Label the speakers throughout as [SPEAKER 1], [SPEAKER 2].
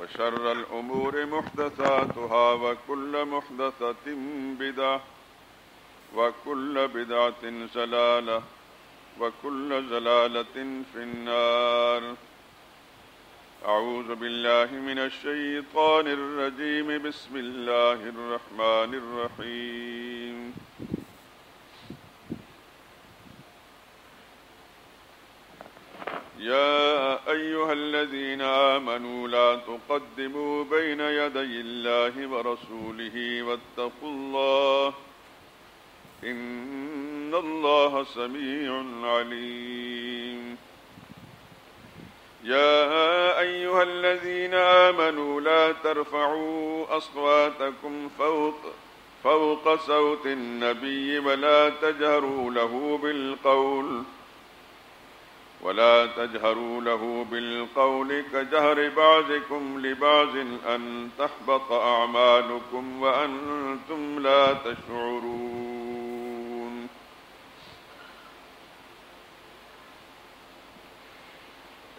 [SPEAKER 1] وشر الأمور محدثاتها وكل محدثة بدعة وكل بدعة ضلالة وكل ضلالة في النار. أعوذ بالله من الشيطان الرجيم. بسم الله الرحمن الرحيم. يا أيها الذين آمنوا لا تقدموا بين يدي الله ورسوله واتقوا الله إن الله سميع عليم. يا أيها الذين آمنوا لا ترفعوا أصواتكم فوق صوت النبي ولا تجهروا له بالقول كجهر بعضكم لبعض أن تحبط أعمالكم وأنتم لا تشعرون.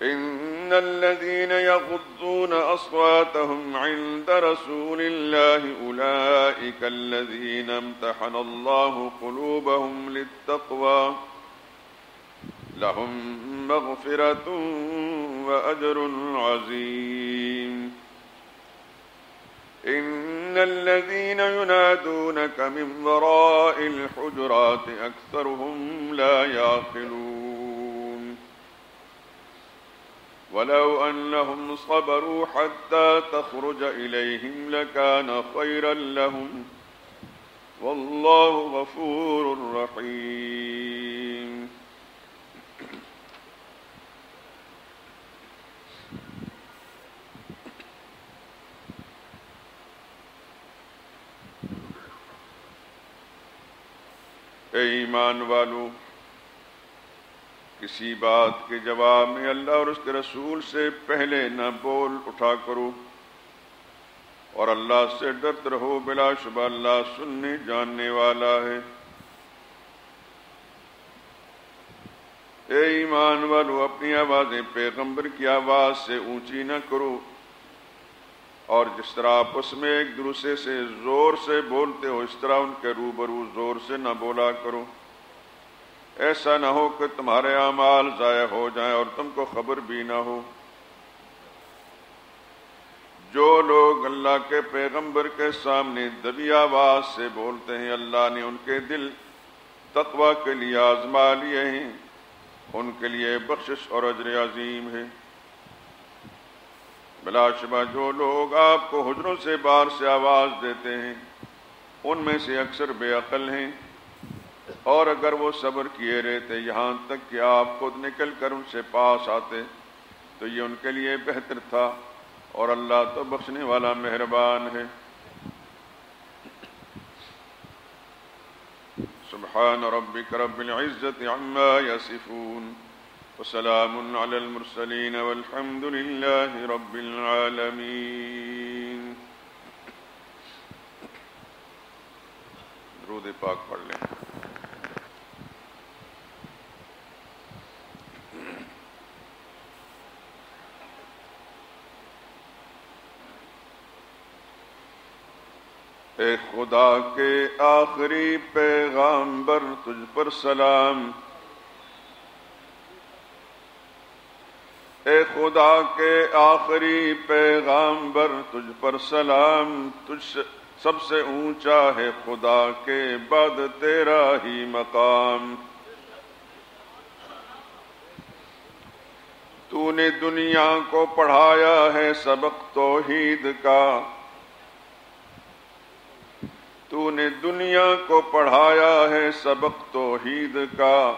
[SPEAKER 1] إن الذين يغضون أصواتهم عند رسول الله أولئك الذين امتحن الله قلوبهم للتقوى لهم مغفرة وأجر عظيم. إن الذين ينادونك من وراء الحجرات أكثرهم لا يعقلون. ولو أنهم صبروا حتى تخرج إليهم لكان خيرا لهم والله غفور رحيم. اے ایمان والو، کسی بات کے جواب میں اللہ اور اس کے رسول سے پہلے نہ بول اٹھا کرو اور اللہ سے ڈرتے رہو، بلا شبہ اللہ سننے جاننے والا ہے۔ اے ایمان والو، اپنی آوازیں پیغمبر کی آواز سے اونچی نہ کرو، اور جس طرح آپس میں ایک دوسرے سے زور سے بولتے ہو اس طرح ان کے روبرو زور سے نہ بولا کرو، ایسا نہ ہو کہ تمہارے اعمال ضائع ہو جائیں اور تم کو خبر بھی نہ ہو۔ جو لوگ اللہ کے پیغمبر کے سامنے دبی آواز سے بولتے ہیں، اللہ نے ان کے دل تقوی کے لیے آزما لیے ہیں، ان کے لیے بخشش اور اجر عظیم ہے۔ بلا شبہ جو لوگ آپ کو حجروں سے باہر سے آواز دیتے ہیں ان میں سے اکثر بے عقل ہیں، اور اگر وہ صبر کیے رہتے یہاں تک کہ آپ خود نکل کر ان سے پاس آتے تو یہ ان کے لیے بہتر تھا، اور اللہ تو بخشنے والا مہربان ہے۔ سبحان ربک رب العزت عما یصفون وسلام علی المرسلین والحمد للہ رب العالمین۔ درود پاک پڑھ لیں۔ اے خدا کے آخری پیغامبر تجھ پر سلام، اے خدا کے آخری پیغامبر تجھ پر سلام، تجھ سب سے اونچا ہے خدا کے بعد تیرا ہی مقام۔ تو نے دنیا کو پڑھایا ہے سبق توحید کا، تو نے دنیا کو پڑھایا ہے سبق توحید کا،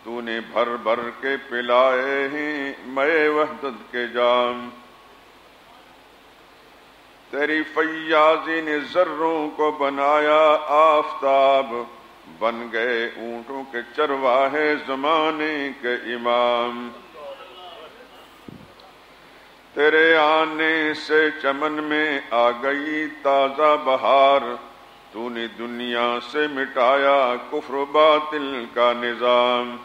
[SPEAKER 1] تو نے بھر بھر کے پلائے ہیں مے وحدت کے جام۔ تیری فیاضی نے ذروں کو بنایا آفتاب، بن گئے اونٹوں کے چرواہے زمانے کے امام۔ تیرے آنے سے چمن میں آ گئی تازہ بہار، تو نے دنیا سے مٹایا کفر و باطل کا نظام۔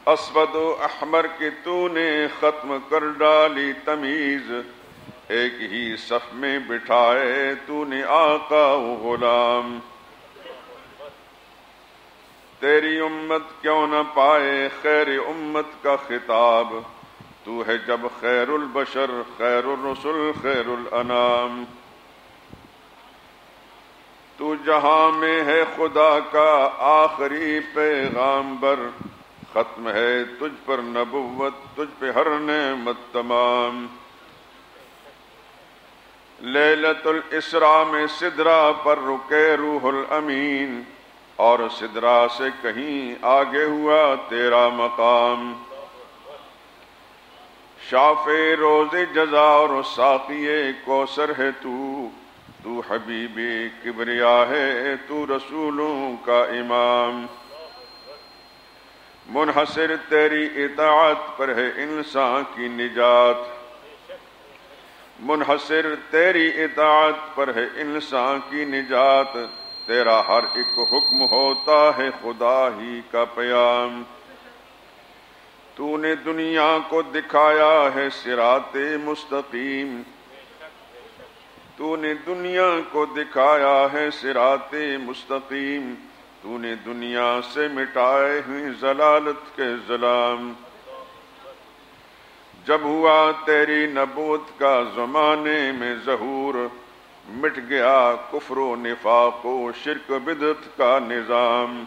[SPEAKER 1] اسود و احمر کی تو نے ختم کر ڈالی تمیز، ایک ہی صف میں بٹھائے تو نے آقا و غلام۔ تیری امت کیوں نہ پائے خیر امت کا خطاب، تو ہے جب خیر البشر خیر الرسل خیر الانام۔ تو جہاں میں ہے خدا کا آخری پیغامبر، ختم ہے تجھ پر نبوت تجھ پہ ہر نعمت تمام۔ لیلۃ الاسراء میں سدرا پر رکے روح الامین، اور سدرا سے کہیں آگے ہوا تیرا مقام۔ شافع روز جزا اور ساقی کوثر ہے تو حبیب کبریا ہے تو رسولوں کا امام۔ منحصر تیری اطاعت پر ہے انسان کی نجات، منحصر تیری اطاعت پر ہے انسان کی نجات، تیرا ہر ایک حکم ہوتا ہے خدا ہی کا پیام۔ تو نے دنیا کو دکھایا ہے صراط مستقیم، تو نے دنیا کو دکھایا ہے صراط مستقیم، تو نے دنیا سے مٹائے ہیں ضلالت کے ظلام۔ جب ہوا تیری نبوت کا زمانے میں ظہور، مٹ گیا کفر و نفاق و شرک بدعت کا نظام۔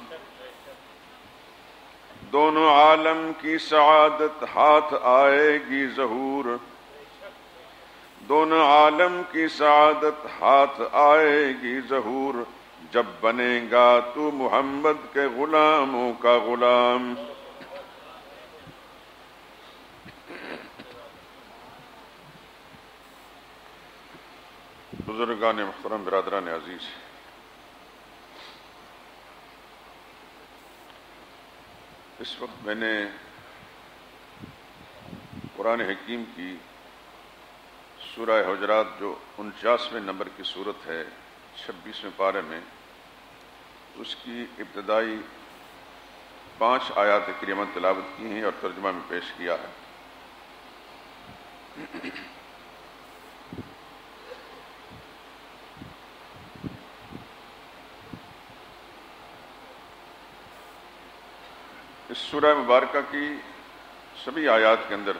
[SPEAKER 1] دونوں عالم کی سعادت ہاتھ آئے گی ظہور، دونوں عالم کی سعادت ہاتھ آئے گی ظہور، جب بنے گا تو محمد کے غلاموں کا غلام۔ بزرگان محترم، برادران عزیز، اس وقت میں نے قرآن حکیم کی سورہ حجرات جو 49ویں نمبر کی صورت ہے 26ویں پارے میں، اس کی ابتدائی 5 آیات کریمہ تلاوت کی ہیں اور ترجمہ میں پیش کیا ہے۔ اس سورہ مبارکہ کی سبھی آیات کے اندر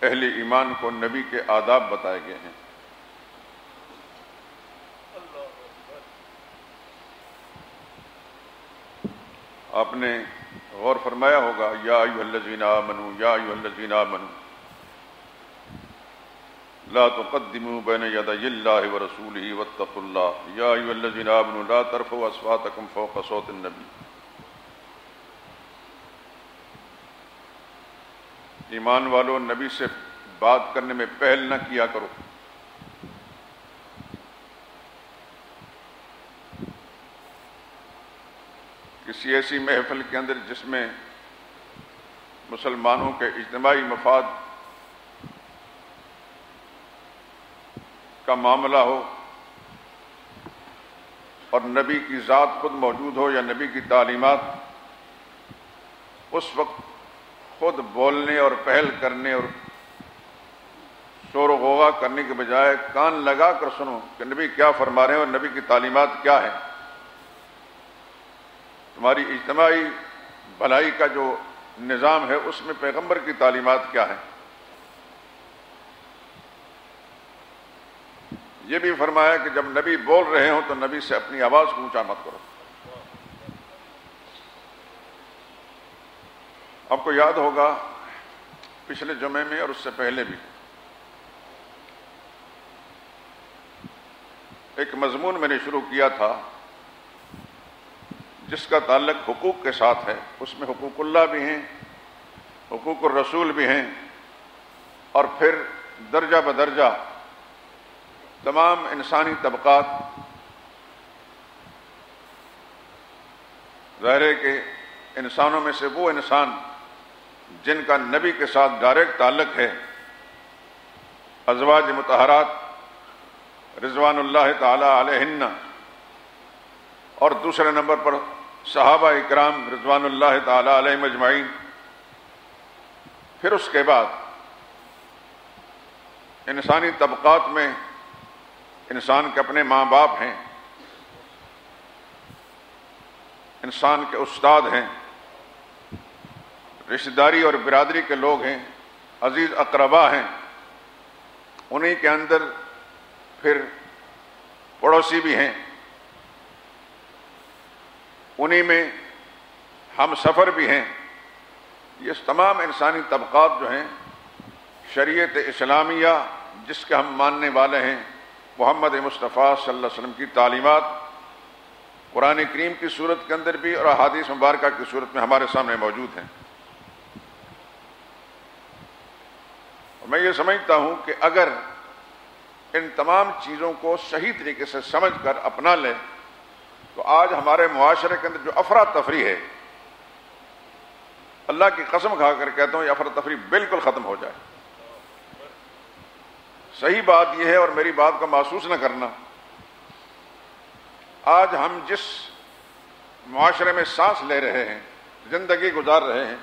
[SPEAKER 1] اہل ایمان کو نبی کے آداب بتائے گئے ہیں۔ آپ نے غور فرمایا ہوگا، یا ایھا الذین آمنوا یا ایھا الذین آمنوا لا تقدموا بین یدی اللہ ورسولہ واتقوا اللہ یا ایھا الذین آمنوا لا ترفعوا اصواتکم فوق صوت النبی۔ ایمان والو، نبی سے بات کرنے میں پہل نہ کیا کرو۔ کسی ایسی محفل کے اندر جس میں مسلمانوں کے اجتماعی مفاد کا معاملہ ہو اور نبی کی ذات خود موجود ہو یا نبی کی تعلیمات، اس وقت خود بولنے اور پہل کرنے اور شور و غوغا کرنے کے بجائے کان لگا کر سنو کہ نبی کیا فرما رہے ہیں اور نبی کی تعلیمات کیا ہیں۔ تمہاری اجتماعی بھلائی کا جو نظام ہے اس میں پیغمبر کی تعلیمات کیا ہیں۔ یہ بھی فرمایا کہ جب نبی بول رہے ہوں تو نبی سے اپنی آواز کو اونچا مت کرو۔ آپ کو یاد ہوگا پچھلے جمعے میں اور اس سے پہلے بھی ایک مضمون میں نے شروع کیا تھا جس کا تعلق حقوق کے ساتھ ہے۔ اس میں حقوق اللہ بھی ہیں، حقوق الرسول بھی ہیں، اور پھر درجہ بدرجہ تمام انسانی طبقات، ظاہر ہے کہ انسانوں میں سے وہ انسان جن کا نبی کے ساتھ ڈائریکٹ تعلق ہے، ازواج مطہرات رضوان اللہ تعالی علیہن، اور دوسرے نمبر پر صحابہ اکرام رضوان اللہ تعالی علیہم اجمعین، پھر اس کے بعد انسانی طبقات میں انسان کے اپنے ماں باپ ہیں، انسان کے استاد ہیں، رشتہ داری اور برادری کے لوگ ہیں، عزیز اقربا ہیں، انہی کے اندر پھر پڑوسی بھی ہیں، انہی میں ہم سفر بھی ہیں۔ یہ تمام انسانی طبقات جو ہیں شریعت اسلامیہ جس کے ہم ماننے والے ہیں، محمد مصطفیٰ صلی اللہ علیہ وسلم کی تعلیمات قرآن کریم کی صورت کے اندر بھی اور احادیث مبارکہ کی صورت میں ہمارے سامنے موجود ہیں۔ میں یہ سمجھتا ہوں کہ اگر ان تمام چیزوں کو صحیح طریقے سے سمجھ کر اپنا لیں تو آج ہمارے معاشرے کے اندر جو افراتفری ہے، اللہ کی قسم کھا کر کہتا ہوں یہ افراتفری بالکل ختم ہو جائے۔ صحیح بات یہ ہے، اور میری بات کو محسوس نہ کرنا، آج ہم جس معاشرے میں سانس لے رہے ہیں، زندگی گزار رہے ہیں،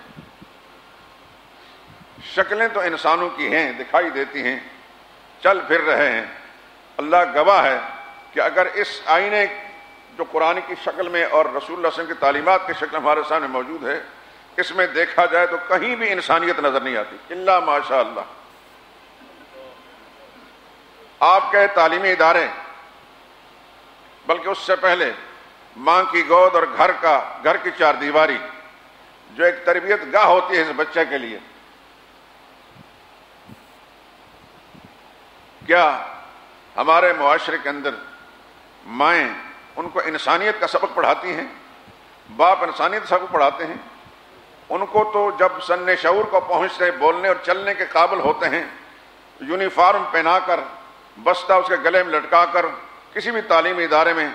[SPEAKER 1] شکلیں تو انسانوں کی ہیں، دکھائی دیتی ہیں، چل پھر رہے ہیں۔ اللہ گواہ ہے کہ اگر اس آئینے جو قرآن کی شکل میں اور رسول اللہ صلی اللہ علیہ وسلم کی تعلیمات کی شکل ہمارے سامنے موجود ہے، اس میں دیکھا جائے تو کہیں بھی انسانیت نظر نہیں آتی الا ماشاء اللہ۔ آپ کے تعلیمی ادارے، بلکہ اس سے پہلے ماں کی گود اور گھر کی چار دیواری جو ایک تربیت گاہ ہوتی ہے اس بچے کے لیے، کیا ہمارے معاشرے کے اندر مائیں ان کو انسانیت کا سبق پڑھاتی ہیں؟ باپ انسانیت کا سبق پڑھاتے ہیں؟ ان کو تو جب سن شعور کو پہنچتے، بولنے اور چلنے کے قابل ہوتے ہیں، یونیفارم پہنا کر، بستہ اس کے گلے میں لٹکا کر کسی بھی تعلیمی ادارے میں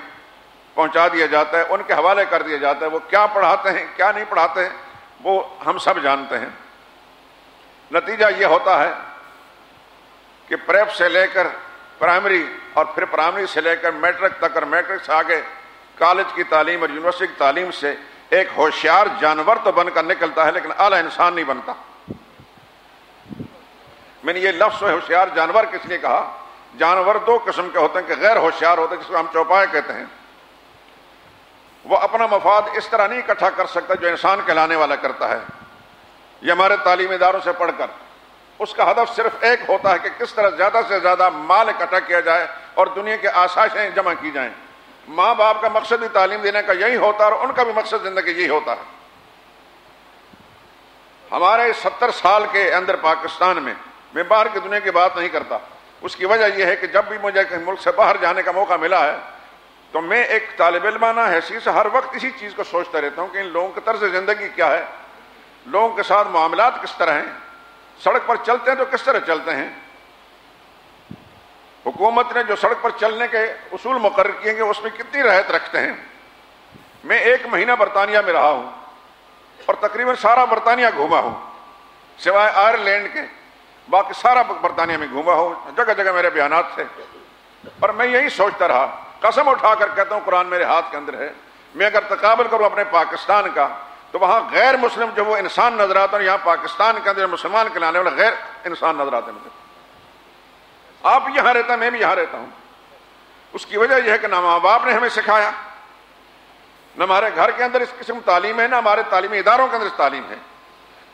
[SPEAKER 1] پہنچا دیا جاتا ہے، ان کے حوالے کر دیا جاتا ہے۔ وہ کیا پڑھاتے ہیں کیا نہیں پڑھاتے ہیں وہ ہم سب جانتے ہیں۔ نتیجہ یہ ہوتا ہے کہ پریپ سے لے کر پرائمری اور پھر پرائمری سے لے کر میٹرک تک اور میٹرک سے آگے کالج کی تعلیم اور یونیورسٹی کی تعلیم سے ایک ہوشیار جانور تو بن کر نکلتا ہے لیکن اعلیٰ انسان نہیں بنتا۔ میں نے یہ لفظ ہوشیار جانور کس لیے کہا؟ جانور دو قسم کے ہوتے ہیں کہ غیر ہوشیار ہوتے ہیں، جس کو ہم چوپائے کہتے ہیں۔ وہ اپنا مفاد اس طرح نہیں اکٹھا کر سکتا جو انسان کہلانے والا کرتا ہے۔ یہ ہمارے تعلیمی اداروں سے پڑھ کر اس کا ہدف صرف ایک ہوتا ہے کہ کس طرح زیادہ سے زیادہ مال اکٹھا کیا جائے اور دنیا کے آسائشیں جمع کی جائیں۔ ماں باپ کا مقصد بھی تعلیم دینے کا یہی ہوتا ہے اور ان کا بھی مقصد زندگی یہی ہوتا ہے۔ ہمارے 70 سال کے اندر پاکستان میں باہر کی دنیا کی بات نہیں کرتا، اس کی وجہ یہ ہے کہ جب بھی مجھے ملک سے باہر جانے کا موقع ملا ہے تو میں ایک طالب علمانہ حیثیت سے ہر وقت اسی چیز کو سوچتا رہتا ہوں کہ ان لوگوں کی طرز زندگی کیا ہے، لوگوں کے ساتھ معاملات کس طرح ہیں، سڑک پر چلتے ہیں تو کس طرح چلتے ہیں۔ حکومت نے جو سڑک پر چلنے کے اصول مقرر کیے ہیں اس میں کتنی رعایت رکھتے ہیں۔ میں 1 مہینہ برطانیہ میں رہا ہوں اور تقریباً سارا برطانیہ گھوما ہوں سوائے آئرلینڈ کے، باقی سارا برطانیہ میں گھوما ہوں، جگہ جگہ میرے بیانات تھے، اور میں یہی سوچتا رہا، قسم اٹھا کر کہتا ہوں قرآن میرے ہاتھ کے اندر ہے، میں اگر تقابل کروں اپنے پاکستان کا تو وہاں غیر مسلم جو وہ انسان نظر آتا ہے، یہاں پاکستان کے اندر مسلمان کہلانے والے غیر انسان نظر آتے ہیں مجھے۔ آپ یہاں رہتا ہیں، میں بھی یہاں رہتا ہوں۔ اس کی وجہ یہ ہے کہ نہ ماں باپ نے ہمیں سکھایا، نہ ہمارے گھر کے اندر اس قسم تعلیم ہے، نہ ہمارے تعلیمی اداروں کے اندر اس تعلیم ہے۔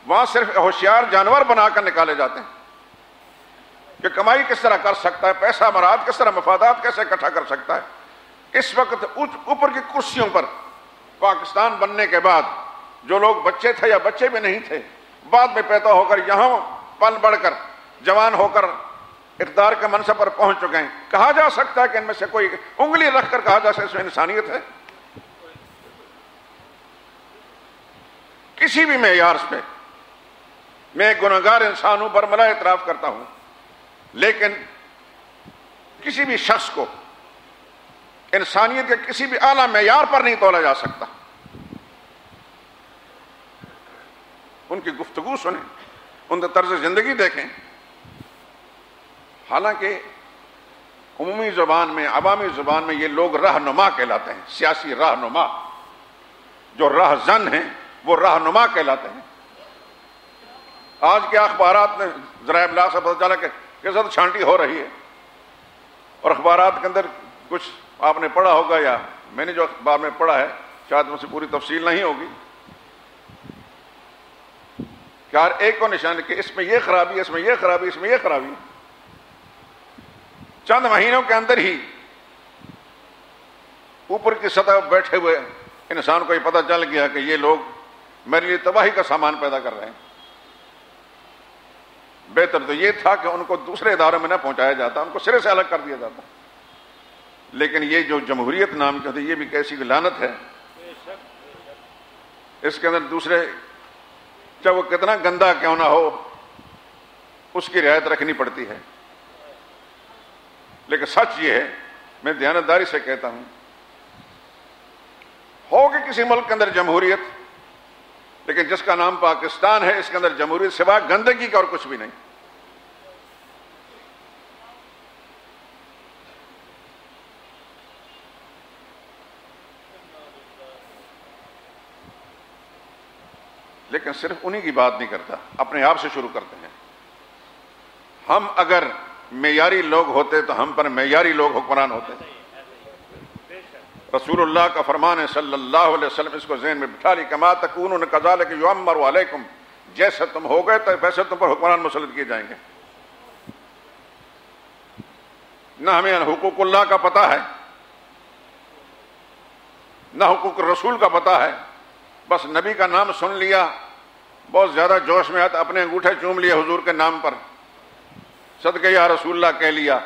[SPEAKER 1] وہاں صرف ہوشیار جانور بنا کر نکالے جاتے ہیں کہ کمائی کس طرح کر سکتا ہے، پیسہ مراد کس طرح، مفادات کیسے اکٹھا کر سکتا ہے۔ اس وقت اوپر کی کرسیوں پر پاکستان بننے کے بعد جو لوگ بچے تھے یا بچے بھی نہیں تھے، بعد میں پیدا ہو کر یہاں پل بڑھ کر جوان ہو کر اقتدار کے منصب پر پہنچ چکے ہیں، کہا جا سکتا ہے کہ ان میں سے کوئی انگلی رکھ کر کہا جا سکتا ہے اس میں انسانیت ہے؟ کسی بھی معیار پہ میں ایک گنہگار انسان ہوں، برملا اعتراف کرتا ہوں، لیکن کسی بھی شخص کو انسانیت کے کسی بھی اعلیٰ معیار پر نہیں تولا جا سکتا۔ ان کی گفتگو سنیں، ان کا طرز زندگی دیکھیں۔ حالانکہ عمومی زبان میں، عوامی زبان میں یہ لوگ رہنما کہلاتے ہیں، سیاسی رہنما، جو راہزن ہیں وہ رہنما کہلاتے ہیں۔ آج کے اخبارات میں ذرائع ابلاغ سے پتہ چلا کہ کیسا چھانٹی ہو رہی ہے، اور اخبارات کے اندر کچھ آپ نے پڑھا ہوگا یا میں نے جو اخبار میں پڑھا ہے شاید مجھ سے پوری تفصیل نہیں ہوگی کہ ہر ایک کو نشان کہ اس میں یہ خرابی، اس میں یہ خرابی، اس میں یہ خرابی۔ چند مہینوں کے اندر ہی اوپر کی سطح پر بیٹھے ہوئے انسان کو یہ پتہ چل گیا کہ یہ لوگ میرے لیے تباہی کا سامان پیدا کر رہے ہیں۔ بہتر تو یہ تھا کہ ان کو دوسرے اداروں میں نہ پہنچایا جاتا، ان کو سرے سے الگ کر دیا جاتا، لیکن یہ جو جمہوریت نام کی ہوتی ہے یہ بھی کیسی لعنت ہے۔ اس کے اندر دوسرے چاہے وہ کتنا گندا کیوں نہ ہو اس کی رعایت رکھنی پڑتی ہے، لیکن سچ یہ ہے، میں دیانتداری سے کہتا ہوں، ہوگی کسی ملک کے اندر جمہوریت، لیکن جس کا نام پاکستان ہے اس کے اندر جمہوریت سوا گندگی کا اور کچھ بھی نہیں۔ لیکن صرف انہی کی بات نہیں کرتا، اپنے آپ سے شروع کرتے ہیں۔ ہم اگر معیاری لوگ ہوتے تو ہم پر معیاری لوگ حکمران ہوتے۔ رسول اللہ کا فرمان ہے صلی اللہ علیہ وسلم، اس کو ذہن میں بٹھا لی، کما تکونون کذالک یعمر علیکم، جیسے تم ہو گئے تو ویسے تم پر حکمران مسلط کیے جائیں گے۔ نہ ہمیں حقوق اللہ کا پتہ ہے، نہ حقوق رسول کا پتہ ہے، بس نبی کا نام سن لیا، بہت زیادہ جوش میں آتا اپنے انگوٹھے چوم لیے حضور کے نام پر، صدقے یا رسول اللہ کہہ لیا،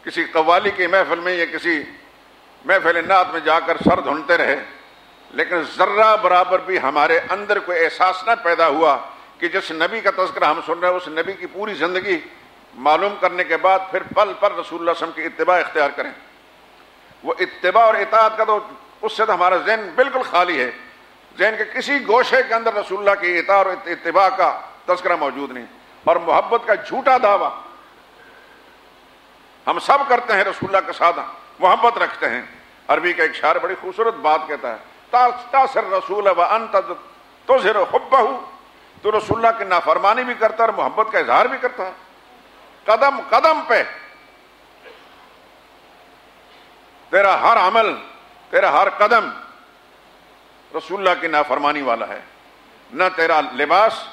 [SPEAKER 1] کسی قوالی کی محفل میں یا کسی محفل نعت میں جا کر سر دھنتے رہے، لیکن ذرہ برابر بھی ہمارے اندر کوئی احساس نہ پیدا ہوا کہ جس نبی کا تذکرہ ہم سن رہے ہیں اس نبی کی پوری زندگی معلوم کرنے کے بعد پھر پل پر رسول اللہ صلی اللہ علیہ وسلم کی اتباع اختیار کریں۔ وہ اتباع اور اطاعت کا تو اس سے تو ہمارا ذہن بالکل خالی ہے، ذہن کے کسی گوشے کے اندر رسول اللہ کی اطاعت اور اتباع کا تذکرہ موجود نہیں، اور محبت کا جھوٹا دعویٰ ہم سب کرتے ہیں، رسول اللہ کے ساتھ محبت رکھتے ہیں۔ عربی کا ایک شاعر بڑی خوبصورت بات کہتا ہے، تاثر رسول وانت تظہر حبہ، تو رسول اللہ کی نافرمانی بھی کرتا ہے اور محبت کا اظہار بھی کرتا ہے، قدم قدم پہ تیرا ہر عمل، تیرا ہر قدم رسول اللہ کی نافرمانی والا ہے، نہ تیرا لباس،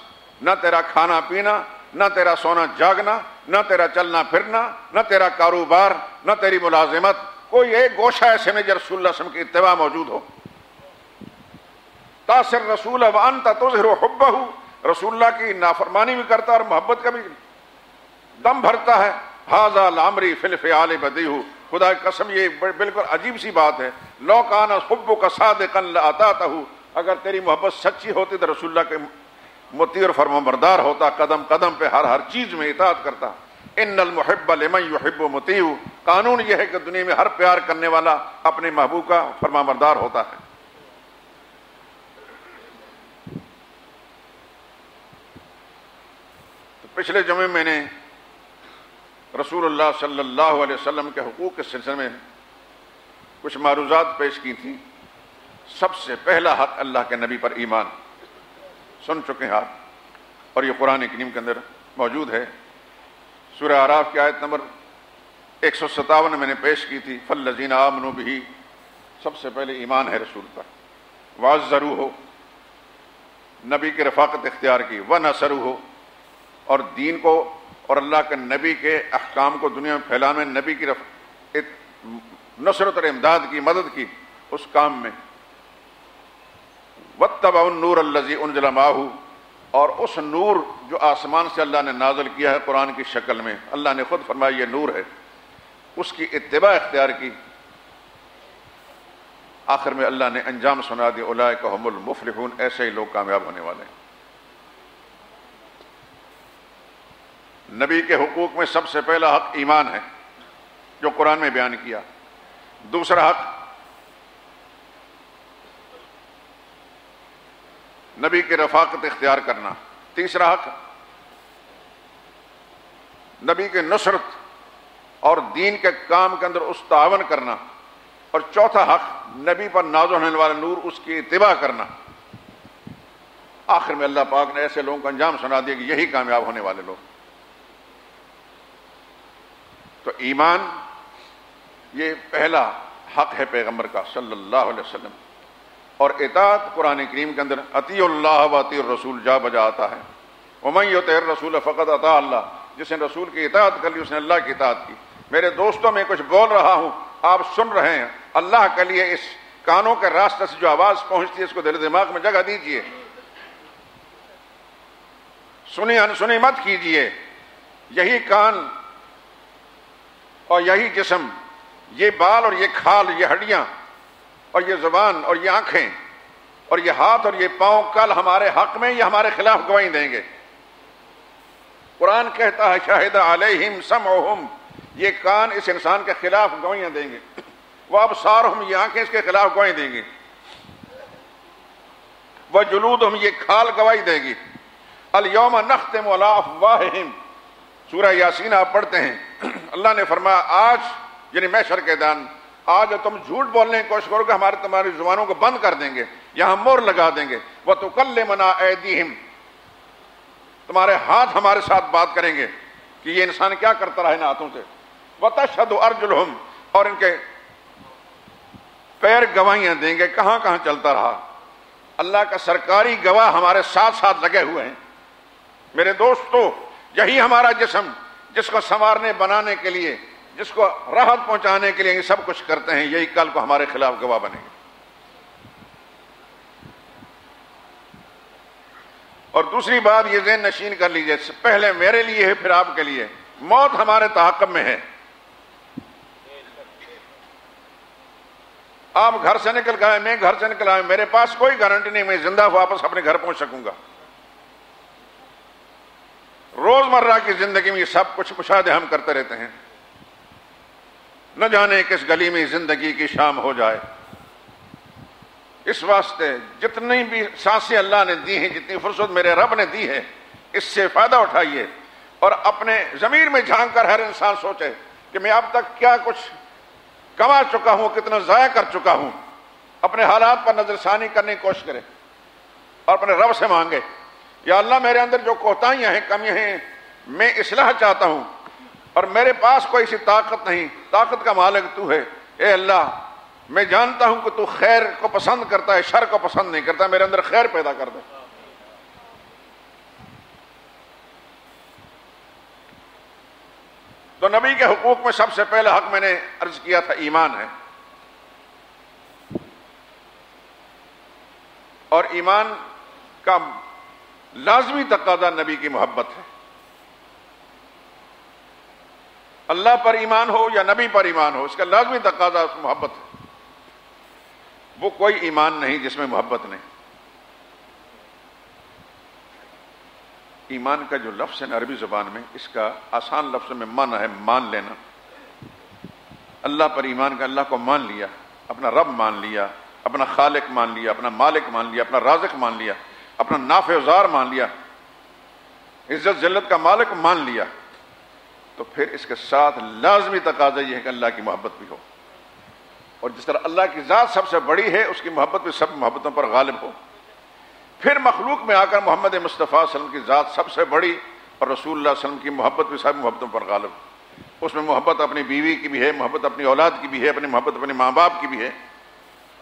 [SPEAKER 1] نہ تیرا کھانا پینا، نہ تیرا سونا جاگنا، نہ تیرا چلنا پھرنا، نہ تیرا کاروبار، نہ تیری ملازمت، کوئی ایک گوشہ ایسے میں جو رسول اللہ صلی اللہ علیہ وسلم کی اتباع موجود ہو۔ تاثر رسول وانت تظہر حبہ، رسول اللہ کی نافرمانی بھی کرتا اور محبت کا بھی دم بھرتا ہے۔ ھذا لعمری فی الفعال بدیع، خدا کی قسم یہ بالکل عجیب سی بات ہے، لو کان حبک صادقا لأطعتہ، اگر تیری محبت سچی ہوتی تو رسول اللہ کے مطیع اور فرمانبردار ہوتا، قدم قدم پہ ہر چیز میں اطاعت کرتا۔ ان المحب لمن یحب مطیع، قانون یہ ہے کہ دنیا میں ہر پیار کرنے والا اپنے محبوب کا فرمانبردار ہوتا ہے۔ تو پچھلے جمعے میں نے رسول اللہ صلی اللہ علیہ وسلم کے حقوق کے سلسلے میں کچھ معروضات پیش کی تھیں۔ سب سے پہلا حق اللہ کے نبی پر ایمان، سن چکے ہیں آپ، اور یہ قرآن کریم کے اندر موجود ہے۔ سورہ اعراف کی آیت نمبر 157 میں نے پیش کی تھی، فالذین آمنوا بہ، سب سے پہلے ایمان ہے رسول پر، وعزروہ، نبی کی رفاقت اختیار کی، ونصروہ، اور دین کو اور اللہ کے نبی کے احکام کو دنیا میں پھیلانے میں نبی کی نصرت اور امداد کی، مدد کی اس کام میں، واتبعوا النور الذی انزل معہ، اور اس نور جو آسمان سے اللہ نے نازل کیا ہے قرآن کی شکل میں، اللہ نے خود فرمایا یہ نور ہے، اس کی اتباع اختیار کی۔ آخر میں اللہ نے انجام سنا دی، اولئک ھم المفلحون، ایسے ہی لوگ کامیاب ہونے والے ہیں۔ نبی کے حقوق میں سب سے پہلا حق ایمان ہے جو قرآن میں بیان کیا۔ دوسرا حق نبی کی رفاقت اختیار کرنا۔ تیسرا حق نبی کے نصرت اور دین کے کام کے اندر اس تعاون کرنا۔ اور چوتھا حق نبی پر نازل ہونے والا نور، اس کی اتباع کرنا۔ آخر میں اللہ پاک نے ایسے لوگوں کا انجام سنا دیا کہ یہی کامیاب ہونے والے لوگ۔ تو ایمان یہ پہلا حق ہے پیغمبر کا صلی اللہ علیہ وسلم، اور اطاعت قرآن کریم کے اندر اطیعوا اللہ و اطیعوا الرسول جا بجا آتا ہے۔ ومن یطع الرسول فقد اطاع اللہ، جس نے رسول کی اطاعت کر لی اس نے اللہ کی اطاعت کی۔ میرے دوستوں، میں کچھ بول رہا ہوں، آپ سن رہے ہیں، اللہ کے لیے اس کانوں کے راستے سے جو آواز پہنچتی ہے اس کو دل دماغ میں جگہ دیجئے، سنی انسنی مت کیجئے۔ یہی کان اور یہی جسم، یہ بال اور یہ کھال، یہ ہڈیاں اور یہ زبان اور یہ آنکھیں اور یہ ہاتھ اور یہ پاؤں کل ہمارے حق میں یا ہمارے خلاف گواہی دیں گے۔ قرآن کہتا ہے شاہد علیہم سمعہم، یہ کان اس انسان کے خلاف گواہیاں دیں گے، وابصارہم، یہ آنکھیں اس کے خلاف گواہی دیں گی، وجلودہم، یہ کھال گواہی دے گی۔ الیوم نختم علی افواہہم، سورہ یاسین آپ پڑھتے ہیں، اللہ نے فرمایا آج، یعنی محشر کے دن، آج تم جھوٹ بولنے کی کوشش کرو گے، تمہاری زبانوں کو بند کر دیں گے، یہاں مور لگا دیں گے۔ وَتُكَلِّمُنَا أَيْدِيهِمْ، تمہارے ہاتھ ہمارے ساتھ بات کریں گے کہ یہ انسان کیا کرتا رہا ان ہاتھوں سے۔ وَتَشْهَدُ أَرْجُلُهُمْ، اور ان کے پیر گواہیاں دیں گے کہاں کہاں چلتا رہا۔ اللہ کا سرکاری گواہ ہمارے ساتھ ساتھ لگے ہوئے ہیں۔ میرے دوستو، یہی ہمارا جسم جس کو سنوارنے بنانے کے لیے، جس کو راحت پہنچانے کے لیے یہ سب کچھ کرتے ہیں، یہی کل کو ہمارے خلاف گواہ بنے گے۔ اور دوسری بات یہ ذہن نشین کر لیجئے، پہلے میرے لیے ہے پھر آپ کے لیے، موت ہمارے تعاقب میں ہے۔ آپ گھر سے نکل گئے، میں گھر سے نکل آیا، میرے پاس کوئی گارنٹی نہیں میں زندہ واپس اپنے گھر پہنچ سکوں گا۔ روزمرہ کی زندگی میں یہ سب کچھ مشاہدے ہم کرتے رہتے ہیں، نہ جانے کس گلی میں زندگی کی شام ہو جائے۔ اس واسطے جتنی بھی سانسیں اللہ نے دی ہیں، جتنی فرصت میرے رب نے دی ہے، اس سے فائدہ اٹھائیے، اور اپنے ضمیر میں جھانک کر ہر انسان سوچے کہ میں اب تک کیا کچھ کما چکا ہوں، کتنا ضائع کر چکا ہوں۔ اپنے حالات پر نظر ثانی کرنے کی کوشش کرے اور اپنے رب سے مانگے، یا اللہ میرے اندر جو کوتاہیاں ہیں، کمیاں ہیں، میں اصلاح چاہتا ہوں، اور میرے پاس کوئی سی طاقت نہیں، طاقت کا مالک تو ہے۔ اے اللہ، میں جانتا ہوں کہ تو خیر کو پسند کرتا ہے، شر کو پسند نہیں کرتا، میرے اندر خیر پیدا کر دے۔ تو نبی کے حقوق میں سب سے پہلا حق میں نے عرض کیا تھا ایمان ہے، اور ایمان کا لازمی تقاضا نبی کی محبت ہے۔ اللہ پر ایمان ہو یا نبی پر ایمان ہو، اس کا لازمی تقاضا اس محبت ہے۔ وہ کوئی ایمان نہیں جس میں محبت نہیں۔ ایمان کا جو لفظ ہے عربی زبان میں، اس کا آسان لفظ میں معنی ہے مان لینا۔ اللہ پر ایمان کا، اللہ کو مان لیا، اپنا رب مان لیا، اپنا خالق مان لیا، اپنا مالک مان لیا، اپنا رازق مان لیا، اپنا نافع و ضار مان لیا، عزت ذلت کا مالک مان لیا، تو پھر اس کے ساتھ لازمی تقاضا یہ ہے کہ اللہ کی محبت بھی ہو، اور جس طرح اللہ کی ذات سب سے بڑی ہے، اس کی محبت بھی سب محبتوں پر غالب ہو۔ پھر مخلوق میں آ کر محمد مصطفیٰ صلی اللہ علیہ وسلم کی ذات سب سے بڑی، اور رسول اللہ صلی اللہ علیہ وسلم کی محبت بھی سب محبتوں پر غالب ہو۔ اس میں محبت اپنی بیوی کی بھی ہے، محبت اپنی اولاد کی بھی ہے، اپنی محبت اپنے ماں باپ کی بھی ہے،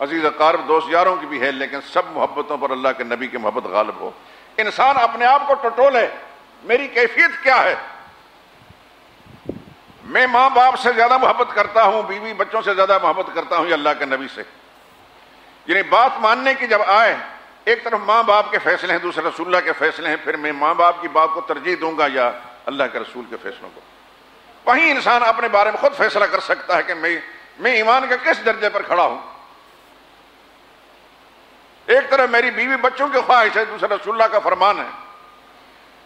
[SPEAKER 1] عزیز اقارب دوست یاروں کی بھی ہے، لیکن سب محبتوں پر اللہ کے نبی کی محبت غالب ہو۔ انسان اپنے آپ کو ٹٹولے، میری کیفیت کیا ہے؟ میں ماں باپ سے زیادہ محبت کرتا ہوں، بیوی بچوں سے زیادہ محبت کرتا ہوں یا اللہ کے نبی سے؟ یعنی بات ماننے کی جب آئے، ایک طرف ماں باپ کے فیصلے ہیں، دوسرے رسول اللہ کے فیصلے ہیں، پھر میں ماں باپ کی بات کو ترجیح دوں گا یا اللہ کے رسول کے فیصلوں کو؟ وہیں انسان اپنے بارے میں خود فیصلہ کر سکتا ہے کہ میں ایمان کے کس درجے پر کھڑا ہوں۔ ایک طرف میری بیوی بچوں کی خواہش ہے، دوسرا رسول اللہ کا فرمان ہے۔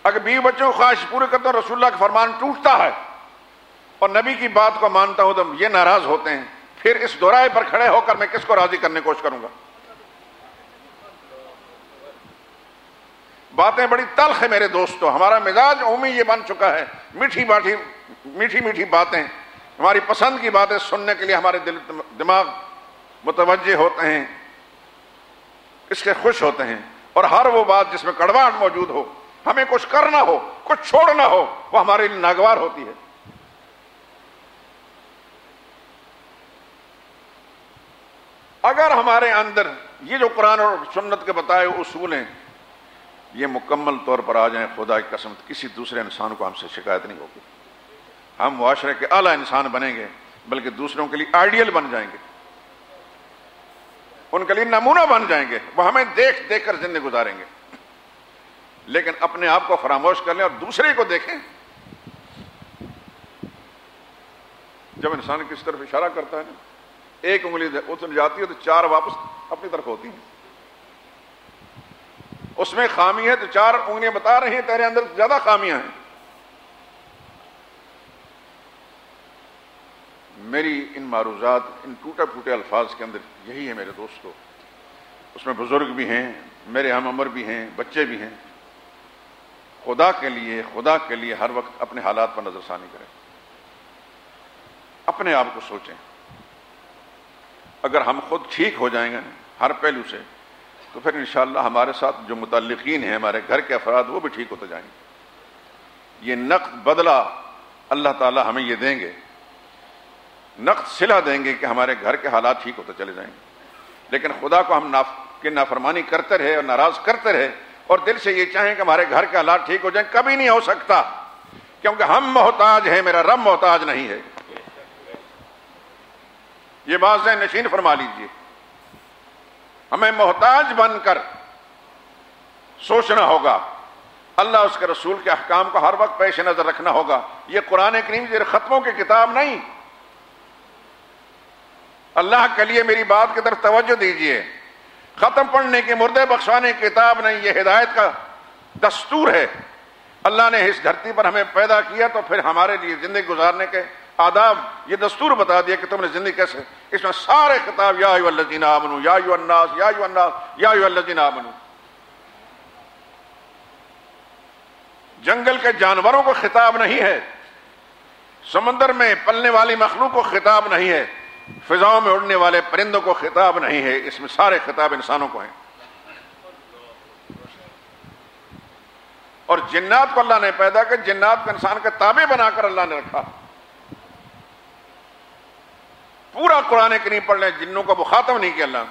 [SPEAKER 1] اگر بیوی بچوں کی خواہش پورے کرتا ہوں، رسول اللہ کا فرمان ٹوٹتا ہے اور نبی کی بات کو مانتا ہوں، تو یہ ناراض ہوتے ہیں۔ پھر اس دورائے پر کھڑے ہو کر میں کس کو راضی کرنے کی کوشش کروں گا؟ باتیں بڑی تلخ ہے میرے دوستو، ہمارا مزاج عمومی یہ بن چکا ہے، میٹھی میٹھی باتیں، ہماری پسند کی باتیں سننے کے لیے ہمارے دل دماغ متوجہ ہوتے ہیں، اس کے خوش ہوتے ہیں، اور ہر وہ بات جس میں کڑواہٹ موجود ہو، ہمیں کچھ کرنا ہو، کچھ چھوڑنا ہو، وہ ہمارے لیے ناگوار ہوتی ہے۔ اگر ہمارے اندر یہ جو قرآن اور سنت کے بتائے اصول ہیں یہ مکمل طور پر آ جائیں، خدا کی قسم کسی دوسرے انسان کو ہم سے شکایت نہیں ہوگی، ہم معاشرے کے اعلیٰ انسان بنیں گے، بلکہ دوسروں کے لیے آئیڈیل بن جائیں گے، ان کے لیے نمونہ بن جائیں گے، وہ ہمیں دیکھ دیکھ کر زندگی گزاریں گے۔ لیکن اپنے آپ کو فراموش کر لیں اور دوسرے کو دیکھیں۔ جب انسان کس طرف اشارہ کرتا ہے نا، ایک انگلی اتر جاتی ہے تو چار واپس اپنی طرف ہوتی ہیں، اس میں خامی ہے تو چار انگلیاں بتا رہی ہیں تیرے اندر زیادہ خامیاں ہیں۔ میری ان معروضات، ان ٹوٹے پھوٹے الفاظ کے اندر یہی ہے میرے دوستو، اس میں بزرگ بھی ہیں، میرے ہم عمر بھی ہیں، بچے بھی ہیں۔ خدا کے لیے ہر وقت اپنے حالات پر نظر ثانی کریں، اپنے آپ کو سوچیں۔ اگر ہم خود ٹھیک ہو جائیں گے ہر پہلو سے تو پھر انشاءاللہ ہمارے ساتھ جو متعلقین ہیں، ہمارے گھر کے افراد، وہ بھی ٹھیک ہوتے جائیں گے۔ یہ نقد بدلہ اللہ تعالی ہمیں یہ دیں گے، نقد صلہ دیں گے کہ ہمارے گھر کے حالات ٹھیک ہوتے چلے جائیں گے۔ لیکن خدا کو ہم نافرمانی کرتے رہے اور ناراض کرتے رہے اور دل سے یہ چاہیں کہ ہمارے گھر کے حالات ٹھیک ہو جائیں، کبھی نہیں ہو سکتا، کیونکہ ہم محتاج ہیں، میرا رب محتاج نہیں ہے۔ یہ بات ذہن نشین فرما لیجیے، ہمیں محتاج بن کر سوچنا ہوگا، اللہ اس کے رسول کے احکام کو ہر وقت پیش نظر رکھنا ہوگا۔ یہ قرآن کریم یہ ختموں کی کتاب نہیں، اللہ کے لیے میری بات کی طرف توجہ دیجیے، ختم پڑھنے کی، مردے بخشوانے کی کتاب نہیں، یہ ہدایت کا دستور ہے۔ اللہ نے اس دھرتی پر ہمیں پیدا کیا تو پھر ہمارے لیے زندگی گزارنے کے آداب، یہ دستور بتا دیا کہ تم نے زندگی کیسے، اس میں سارے خطاب یا ایھا الذین آمنوا، یا ایھا الناس، یا ایھا الناس، یا ایھا الذین آمنوا۔ جنگل کے جانوروں کو خطاب نہیں ہے، سمندر میں پلنے والی مخلوق کو خطاب نہیں ہے، فضاؤں میں اڑنے والے پرندوں کو خطاب نہیں ہے، اس میں سارے خطاب انسانوں کو ہیں۔ اور جنات کو اللہ نے پیدا کر، جنات کو انسان کے تابع بنا کر اللہ نے رکھا۔ پورا قرآن کریم پڑھ لیں، جنوں کو مخاطب نہیں کیا اللہ،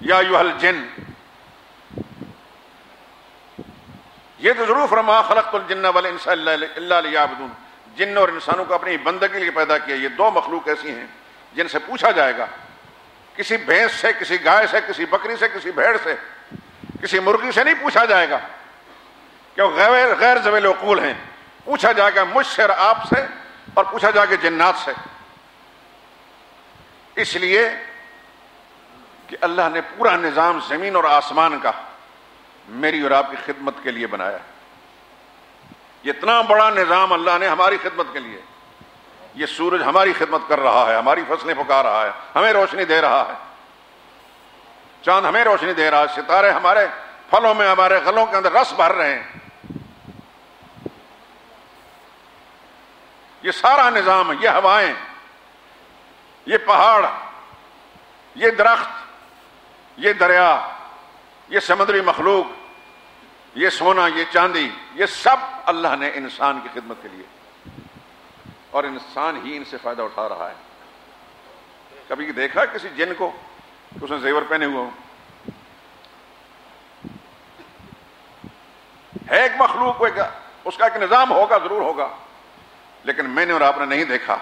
[SPEAKER 1] یا ایھا الجن، یہ تو ضرور فرما خلقت الجن والانس الا لیعبدون، جن اور انسانوں کو اپنی بندگی کے لیے پیدا کیا۔ یہ دو مخلوق ایسی ہیں جن سے پوچھا جائے گا، کسی بھینس سے، کسی گائے سے، کسی بکری سے، کسی بھیڑ سے، کسی مرغی سے نہیں پوچھا جائے گا، کیوں غیر ذوی العقول ہیں۔ پوچھا جائے گا مجھ سے اور آپ سے، اور پوچھا جائے گا جنات سے۔ اس لیے کہ اللہ نے پورا نظام زمین اور آسمان کا میری اور آپ کی خدمت کے لیے بنایا۔ اتنا بڑا نظام اللہ نے ہماری خدمت کے لیے، یہ سورج ہماری خدمت کر رہا ہے، ہماری فصلیں پکا رہا ہے، ہمیں روشنی دے رہا ہے، چاند ہمیں روشنی دے رہا ہے، ستارے ہمارے پھلوں میں، ہمارے غلوں کے اندر رس بھر رہے ہیں۔ یہ سارا نظام، یہ ہوائیں، یہ پہاڑ، یہ درخت، یہ دریا، یہ سمندری مخلوق، یہ سونا، یہ چاندی، یہ سب اللہ نے انسان کی خدمت کے لیے، اور انسان ہی ان سے فائدہ اٹھا رہا ہے۔ کبھی دیکھا کسی جن کو کہ اس نے زیور پہنے ہوئے ہوں؟ ہے ایک مخلوق، اس کا ایک نظام ہوگا، ضرور ہوگا، لیکن میں نے اور آپ نے نہیں دیکھا،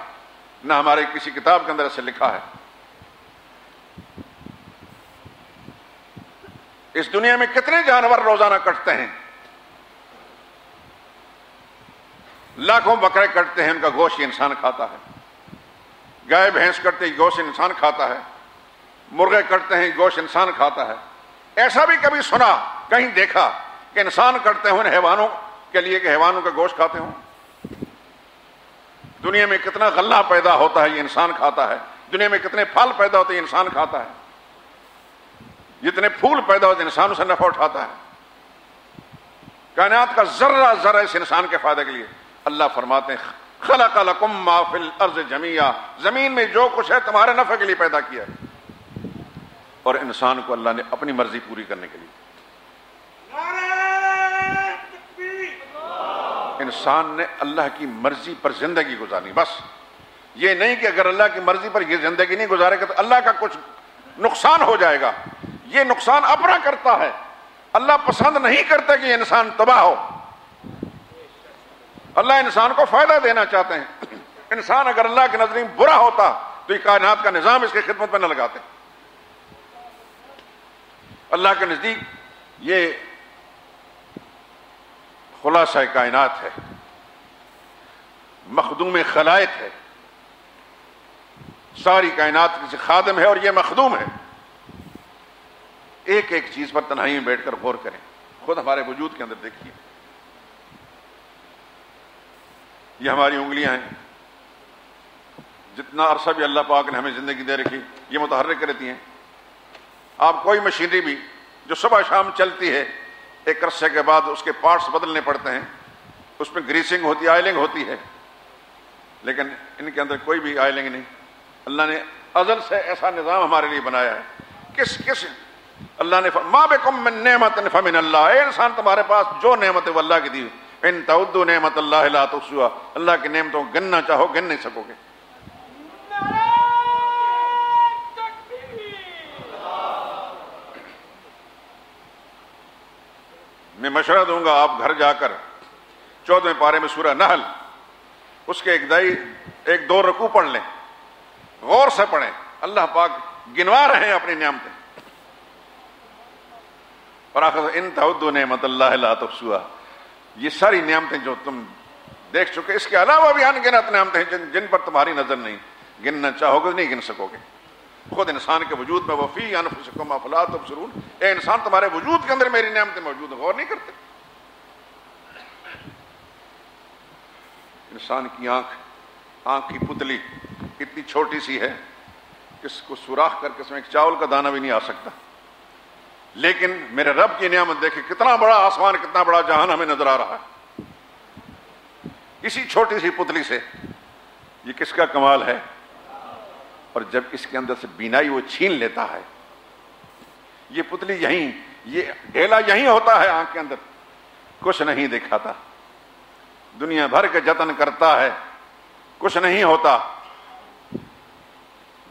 [SPEAKER 1] نہ ہمارے کسی کتاب کے اندر ایسے لکھا ہے۔ اس دنیا میں کتنے جانور روزانہ کٹتے ہیں، لاکھوں بکرے کٹتے ہیں، ان کا گوشت انسان کھاتا ہے، گائے بھینس کٹتے ہیں، گوشت انسان کھاتا ہے، مرغے کٹتے ہیں، گوشت انسان کھاتا ہے۔ ایسا بھی کبھی سنا، کہیں دیکھا کہ انسان کٹتے ہوں حیوانوں کے لیے، کہ حیوانوں کا گوشت کھاتے ہوں؟ دنیا میں کتنا غلہ پیدا ہوتا ہے، یہ انسان کھاتا ہے۔ دنیا میں کتنے پھل پیدا ہوتے ہیں، انسان کھاتا ہے۔ جتنے پھول پیدا ہوتے ہیں، انسانوں سے نفع اٹھاتا ہے۔ کائنات کا ذرہ ذرہ اس انسان کے فائدے کے لیے اللہ فرماتے ہیں خلق لکم ما فی الارض جمیعا، زمین میں جو کچھ ہے تمہارے نفع کے لیے پیدا کیا ہے۔ اور انسان کو اللہ نے اپنی مرضی پوری کرنے کے لیے، انسان نے اللہ کی مرضی پر زندگی گزارنی، بس یہ نہیں کہ اگر اللہ کی مرضی پر یہ زندگی نہیں گزارے گا تو اللہ کا کچھ نقصان ہو جائے گا، یہ نقصان اپنا کرتا ہے، اللہ پسند نہیں کرتا کہ یہ انسان تباہ ہو، اللہ انسان کو فائدہ دینا چاہتے ہیں۔ انسان اگر اللہ کے نظر برا ہوتا تو یہ کائنات کا نظام اس کی خدمت میں نہ لگاتے۔ اللہ کے نزدیک یہ خلاصہ کائنات ہے، مخدوم خلائق ہے، ساری کائنات کسی خادم ہے اور یہ مخدوم ہے۔ ایک ایک چیز پر تنہائی میں بیٹھ کر غور کریں، خود ہمارے وجود کے اندر دیکھیے، یہ ہماری انگلیاں ہیں، جتنا عرصہ بھی اللہ پاک نے ہمیں زندگی دے رکھی یہ متحرک رہتی ہیں۔ آپ کوئی مشینری بھی جو صبح شام چلتی ہے، ایک عرصے کے بعد اس کے پارٹس بدلنے پڑتے ہیں، اس میں گریسنگ ہوتی ہے، آئلنگ ہوتی ہے، لیکن ان کے اندر کوئی بھی آئلنگ نہیں۔ اللہ نے ازل سے ایسا نظام ہمارے لیے بنایا ہے۔ کس اللہ نے ما بکم من نعمت فمن اللہ، اے انسان تمہارے پاس جو نعمت ہے وہ اللہ کی دی، ان تعدوا نعمت اللہ لا تحصوها، اللہ کی نعمتوں کو گننا چاہو گن نہیں سکو گے۔ میں مشورہ دوں گا، آپ گھر جا کر 14ویں پارے میں سورہ نحل اس کے ایک دو رکوع پڑھ لیں، غور سے پڑھیں، اللہ پاک گنوا رہے ہیں اپنی نعمتیں، اور آخر ان تعدوا نعمت اللہ لا تحصوها، یہ ساری نعمتیں جو تم دیکھ چکے، اس کے علاوہ بھی انگنت نعمتیں ہیں جن پر تمہاری نظر نہیں، گننا چاہو گے نہیں گن سکو گے۔ خود انسان کے وجود میں وفی انفسکم افلا تبصرون، اے انسان تمہارے وجود کے اندر میری نعمتیں موجود ہیں، غور نہیں کرتے۔ انسان کی آنکھ کی پتلی اتنی چھوٹی سی ہے کہ اس کو سوراخ کر کے اس میں ایک چاول کا دانہ بھی نہیں آ سکتا، لیکن میرے رب کی نعمت دیکھیں، کتنا بڑا آسمان، کتنا بڑا جہان ہمیں نظر آ رہا ہے اسی چھوٹی سی پتلی سے۔ یہ کس کا کمال ہے؟ اور جب اس کے اندر سے بینائی وہ چھین لیتا ہے، یہ پتلی یہیں، یہ ڈھیلا یہیں ہوتا ہے آنکھ کے اندر، کچھ نہیں دکھاتا، دنیا بھر کے جتن کرتا ہے، کچھ نہیں ہوتا۔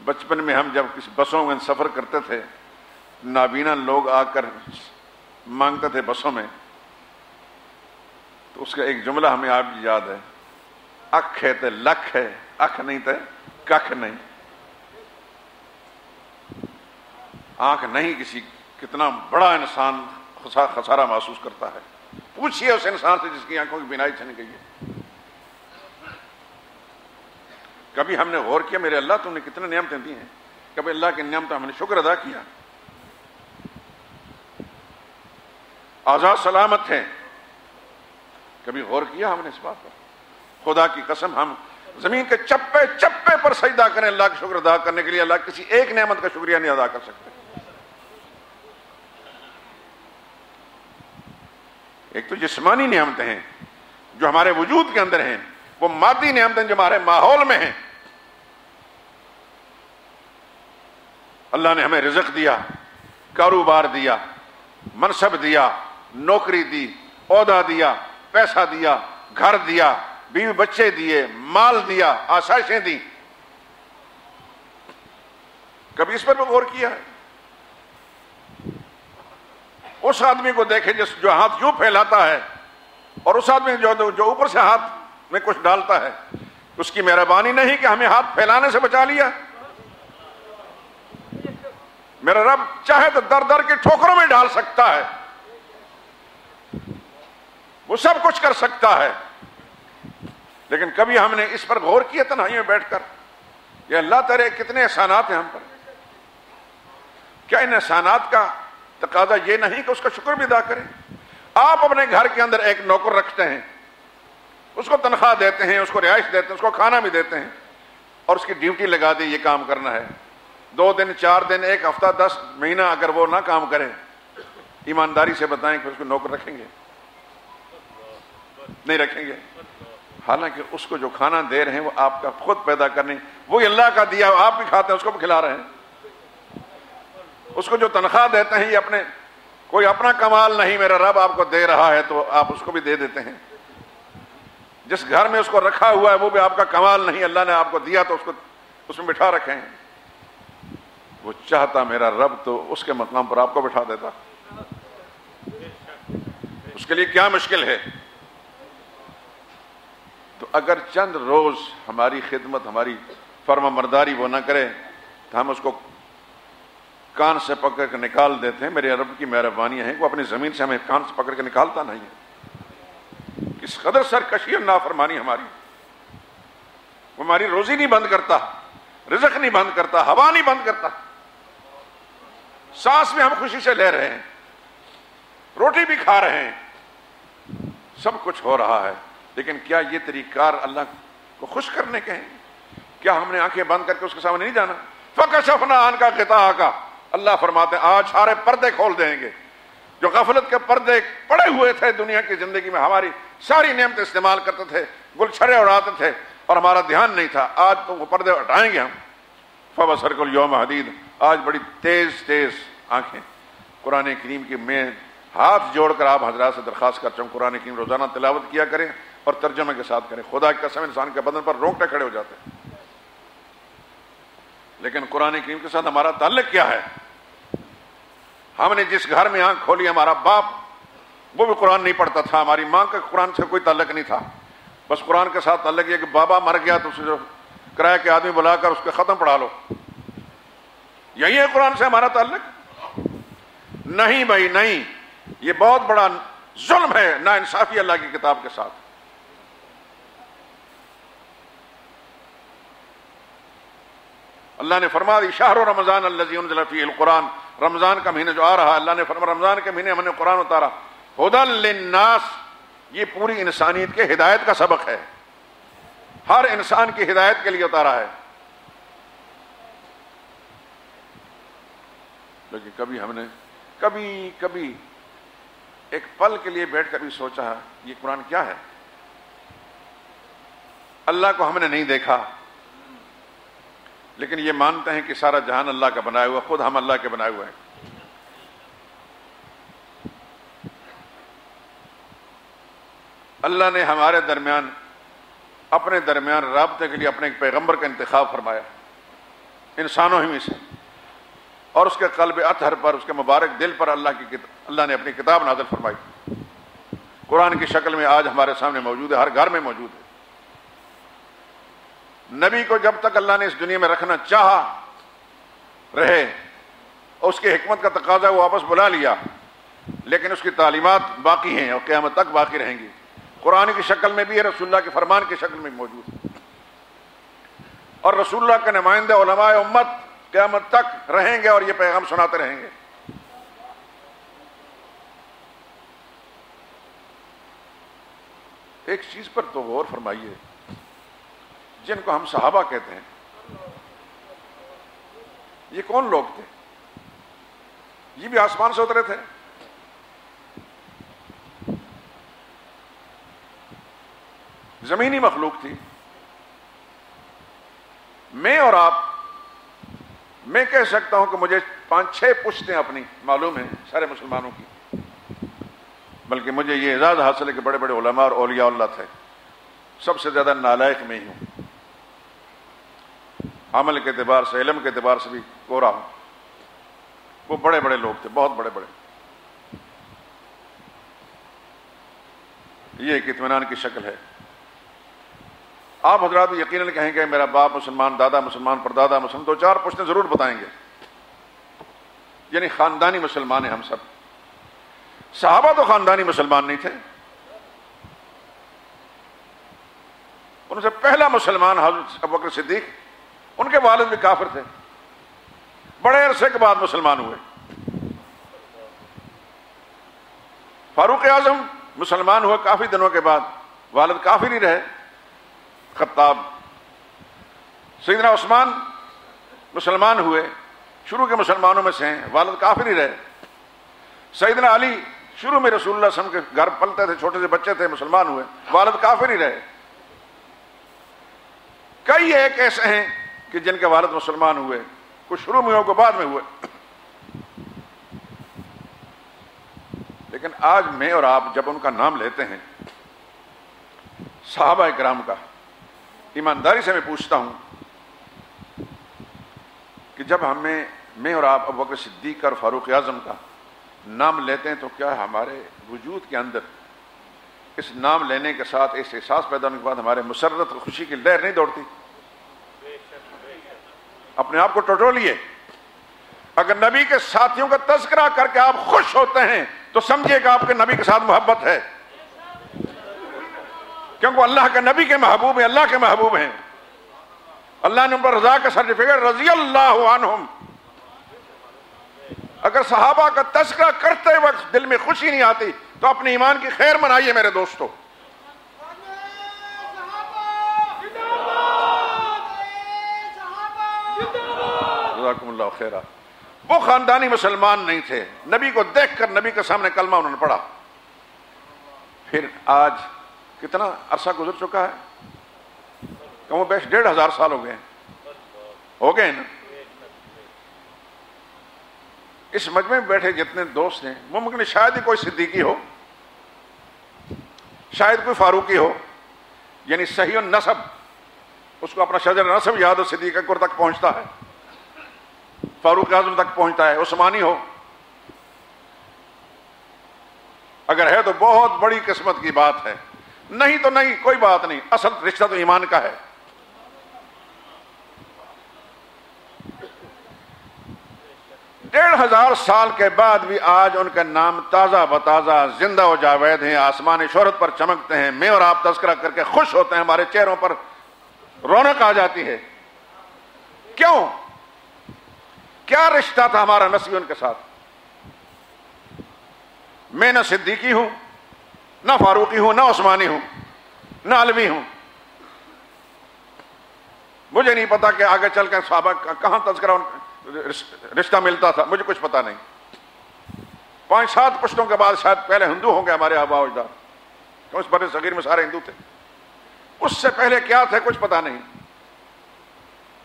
[SPEAKER 1] بچپن میں ہم جب کسی بسوں میں سفر کرتے تھے، نابینا لوگ آ کر مانگتے تھے بسوں میں، تو اس کا ایک جملہ ہمیں آپ یاد ہے، اکھ ہے تے لکھ ہے، اکھ نہیں تے ککھ نہیں۔ آنکھ نہیں کسی، کتنا بڑا انسان خسارہ محسوس کرتا ہے۔ پوچھئے اس انسان سے جس کی آنکھوں کی بینائی چھن گئی ہے، کبھی ہم نے غور کیا میرے اللہ تم نے کتنے نعمتیں دی ہیں؟ کبھی اللہ کی نعمتوں ہم نے شکر ادا کیا؟ آزاد سلامت ہے، کبھی غور کیا ہم نے اس بات پر؟ خدا کی قسم ہم زمین کے چپے چپے پر سجدہ کریں اللہ کا شکر ادا کرنے کے لیے، اللہ کسی ایک نعمت کا شکریہ نہیں ادا کر سکتے۔ ایک تو جسمانی نعمتیں ہیں جو ہمارے وجود کے اندر ہیں، وہ مادی نعمتیں جو ہمارے ماحول میں ہیں۔ اللہ نے ہمیں رزق دیا، کاروبار دیا، منصب دیا، نوکری دی، عہدہ دیا، پیسہ دیا، گھر دیا، بیوی بچے دیے، مال دیا، آسائشیں دی، کبھی اس پر بھی غور کیا ہے؟ اس آدمی کو دیکھے جو ہاتھ یوں پھیلاتا ہے، اور اس آدمی جو اوپر سے ہاتھ میں کچھ ڈالتا ہے، اس کی مہربانی نہیں کہ ہمیں ہاتھ پھیلانے سے بچا لیا۔ میرا رب چاہے تو در در کے ٹھوکروں میں ڈال سکتا ہے، وہ سب کچھ کر سکتا ہے، لیکن کبھی ہم نے اس پر غور کیا تنہائی میں بیٹھ کر، یہ اللہ تیرے کتنے احسانات ہیں ہم پر؟ کیا ان احسانات کا تقاضا یہ نہیں کہ اس کا شکر بھی ادا کریں؟ آپ اپنے گھر کے اندر ایک نوکر رکھتے ہیں، اس کو تنخواہ دیتے ہیں، اس کو رہائش دیتے ہیں، اس کو کھانا بھی دیتے ہیں، اور اس کی ڈیوٹی لگا دی یہ کام کرنا ہے۔ 2 دن 4 دن 1 ہفتہ 10 مہینہ اگر وہ نہ کام کرے، ایمانداری سے بتائیں کہ اس کو نوکر رکھیں گے؟ نہیں رکھیں گے۔ حالانکہ اس کو جو کھانا دے رہے ہیں وہ آپ کا خود پیدا کرنے، وہی اللہ کا دیا، آپ بھی کھاتے ہیں، اس کو بھی کھلا رہے ہیں۔ اس کو جو تنخواہ دیتے ہیں یہ اپنے کوئی اپنا کمال نہیں، میرا رب آپ کو دے رہا ہے تو آپ اس کو بھی دے دیتے ہیں. جس گھر میں اس کو رکھا ہوا ہے وہ بھی آپ کا کمال نہیں، اللہ نے آپ کو دیا تو اس میں بٹھا رکھے ہیں. وہ چاہتا میرا رب تو اس کے مقام پر آپ کو بٹھا دیتا. اس کے لیے کیا مشکل ہے؟ تو اگر چند روز ہماری خدمت، ہماری فرما برداری وہ نہ کرے تو ہم اس کو کان سے پکڑ کے نکال دیتے ہیں. میرے رب کی مہربانی ہے وہ اپنی زمین سے ہمیں کان سے پکڑ کے نکالتا نہیں ہے. کس قدر سرکشی اور نافرمانی ہماری. وہ ہماری روزی نہیں بند کرتا، رزق نہیں بند کرتا، ہوا نہیں بند کرتا. سانس میں ہم خوشی سے لے رہے ہیں، روٹی بھی کھا رہے ہیں، سب کچھ ہو رہا ہے، لیکن کیا یہ طریقہ کار اللہ کو خوش کرنے کے ہیں؟ کیا ہم نے آنکھیں بند کر کے اس کے سامنے نہیں جانا؟ فَكَشَفْنَا عَنْكَ غِطَاءَكَ، اللہ فرماتے ہیں آج سارے پردے کھول دیں گے. جو غفلت کے پردے پڑے ہوئے تھے دنیا کی زندگی میں، ہماری ساری نعمتیں استعمال کرتے تھے، گلچھرے اڑاتے تھے اور ہمارا دھیان نہیں تھا، آج تو وہ پردے ہٹائیں گے ہم. فَبَصَرْكَ الْيَوْمَ حَدِيدٌ، آج بڑی تیز تیز آنکھیں. قرآن کریم کی میں ہاتھ جوڑ کر آپ حضرات سے درخواست کرتا ہوں قرآن کریم روزانہ تلاوت کیا کریں اور ترجمے کے ساتھ کریں. خدا کی قسم انسان کے بدن پر رونگٹے کھڑے ہو جاتے ہیں. لیکن قرآن کریم کے ساتھ ہمارا تعلق کیا ہے؟ ہم نے جس گھر میں آنکھ کھولی، ہمارا باپ وہ بھی قرآن نہیں پڑھتا تھا، ہماری ماں کا قرآن سے کوئی تعلق نہیں تھا. بس قرآن کے ساتھ تعلق یہ کہ بابا مر گیا تو اسے جو کرایہ کے آدمی بلا کر اس کے ختم پڑھا لو. یہی ہے قرآن سے ہمارا تعلق؟ نہیں بھائی نہیں، یہ بہت بڑا ظلم ہے، نا انصافی اللہ کی کتاب کے ساتھ. اللہ نے فرما دی شہر رمضان الذی انزل فیہ القرآن، رمضان کا مہینہ جو آ رہا ہے، اللہ نے فرمایا رمضان کے مہینے ہم نے قرآن اتارا. ھدی للناس، یہ پوری انسانیت کے ہدایت کا سبق ہے، ہر انسان کی ہدایت کے لیے اتارا ہے. لیکن کبھی ہم نے کبھی ایک پل کے لیے بیٹھ کر بھی سوچا یہ قرآن کیا ہے؟ اللہ کو ہم نے نہیں دیکھا، لیکن یہ مانتے ہیں کہ سارا جہان اللہ کا بنایا ہوا، خود ہم اللہ کے بنائے ہوئے ہیں. اللہ نے ہمارے درمیان، اپنے درمیان رابطے کے لیے اپنے ایک پیغمبر کا انتخاب فرمایا انسانوں ہی میں سے، اور اس کے قلب اطہر پر، اس کے مبارک دل پر اللہ نے اپنی کتاب نازل فرمائی. قرآن کی شکل میں آج ہمارے سامنے موجود ہے، ہر گھر میں موجود ہے. نبی کو جب تک اللہ نے اس دنیا میں رکھنا چاہا رہے، اس کی حکمت کا تقاضا وہ واپس بلا لیا، لیکن اس کی تعلیمات باقی ہیں اور قیامت تک باقی رہیں گی. قرآن کی شکل میں بھی ہے، رسول اللہ کے فرمان کی شکل میں موجود ہے، اور رسول اللہ کے نمائندے علماء امت قیامت تک رہیں گے اور یہ پیغام سناتے رہیں گے. ایک چیز پر تو غور فرمائیے، جن کو ہم صحابہ کہتے ہیں، یہ کون لوگ تھے؟ یہ بھی آسمان سے اترے تھے؟ زمینی مخلوق تھی. میں اور آپ، میں کہہ سکتا ہوں کہ مجھے 5-6 پشتیں اپنی معلوم ہیں سارے مسلمانوں کی، بلکہ مجھے یہ اعزاز حاصل ہے کہ بڑے بڑے علماء اور اولیاء اللہ تھے. سب سے زیادہ نالائق میں ہی ہوں، عمل کے اعتبار سے، علم کے اعتبار سے بھی کوڑا ہوں. وہ بڑے بڑے لوگ تھے، بہت بڑے بڑے. یہ ایک اطمینان کی شکل ہے. آپ حضرات یقیناً کہیں گے میرا باپ مسلمان، دادا مسلمان، پردادا مسلمان، 2-4 پشتیں ضرور بتائیں گے، یعنی خاندانی مسلمان ہیں ہم سب. صحابہ تو خاندانی مسلمان نہیں تھے. ان سے پہلا مسلمان حضرت ابوبکر صدیق، ان کے والد بھی کافر تھے، بڑے عرصے کے بعد مسلمان ہوئے. فاروق اعظم مسلمان ہوئے کافی دنوں کے بعد، والد کافر ہی رہے. خطاب. سیدنا عثمان مسلمان ہوئے، شروع کے مسلمانوں میں سے ہیں، والد کافر ہی رہے. سیدنا علی شروع میں رسول اللہ صلی اللہ علیہ وسلم کے گھر پلتے تھے، چھوٹے سے بچے تھے، مسلمان ہوئے، والد کافر ہی رہے. کئی ایک ایسے ہیں کہ جن کے والد مسلمان ہوئے، کچھ شروع میں ہو کو بعد میں ہوئے. لیکن آج میں اور آپ جب ان کا نام لیتے ہیں صحابہ کرام کا، ایمانداری سے میں پوچھتا ہوں کہ جب میں اور آپ ابو بکر صدیق اور فاروق اعظم کا نام لیتے ہیں تو کیا ہمارے وجود کے اندر اس نام لینے کے ساتھ اس احساس پیدا ہونے کے بعد ہمارے مسرت اور خوشی کی لہر نہیں دوڑتی؟ اپنے آپ کو ٹٹولیے. اگر نبی کے ساتھیوں کا تذکرہ کر کے آپ خوش ہوتے ہیں تو سمجھیے کہ آپ کے نبی کے ساتھ محبت ہے، کیونکہ اللہ کے نبی کے محبوب ہیں، اللہ کے محبوب ہیں. اللہ نے ان پر رضا کا سرٹیفکیٹ رضی اللہ عنہم. اگر صحابہ کا تذکرہ کرتے وقت دل میں خوشی نہیں آتی تو اپنے ایمان کی خیر منائیے میرے دوستو. جزاکم اللہ خیرہ. وہ خاندانی مسلمان نہیں تھے، نبی کو دیکھ کر نبی کے سامنے کلمہ انہوں نے پڑھا. پھر آج کتنا عرصہ گزر چکا ہے؟ کم و بیش 1500 سال ہو گئے نا. اس مجمع میں بیٹھے جتنے دوست ہیں ممکن شاید ہی کوئی صدیقی ہو، شاید کوئی فاروقی ہو، یعنی صحیح النسب اس کو اپنا شجر نسب یاد ہو، صدیق اکبر تک پہنچتا ہے، فاروق اعظم تک پہنچتا ہے، عثمانی ہو. اگر ہے تو بہت بڑی قسمت کی بات ہے، نہیں تو نہیں، کوئی بات نہیں. اصل رشتہ تو ایمان کا ہے. ڈیڑھ 1500 سال کے بعد بھی آج ان کا نام تازہ بتازہ زندہ و جاوید ہیں، آسمان شہرت پر چمکتے ہیں. میں اور آپ تذکرہ کر کے خوش ہوتے ہیں، ہمارے چہروں پر رونق آ جاتی ہے. کیوں؟ کیا رشتہ تھا ہمارا نسبی ان کے ساتھ؟ میں نہ صدیقی ہوں، نہ فاروقی ہوں، نہ عثمانی ہوں، نہ علوی ہوں. مجھے نہیں پتا کہ آگے چل کے صحابہ کا کہاں تذکرہ رشتہ ملتا تھا، مجھے کچھ پتا نہیں. 5-7 پشتوں کے بعد شاید پہلے ہندو ہوں گے ہمارے آبا و اجداد، کیوں اس بر صغیر میں سارے ہندو تھے. اس سے پہلے کیا تھے کچھ پتا نہیں.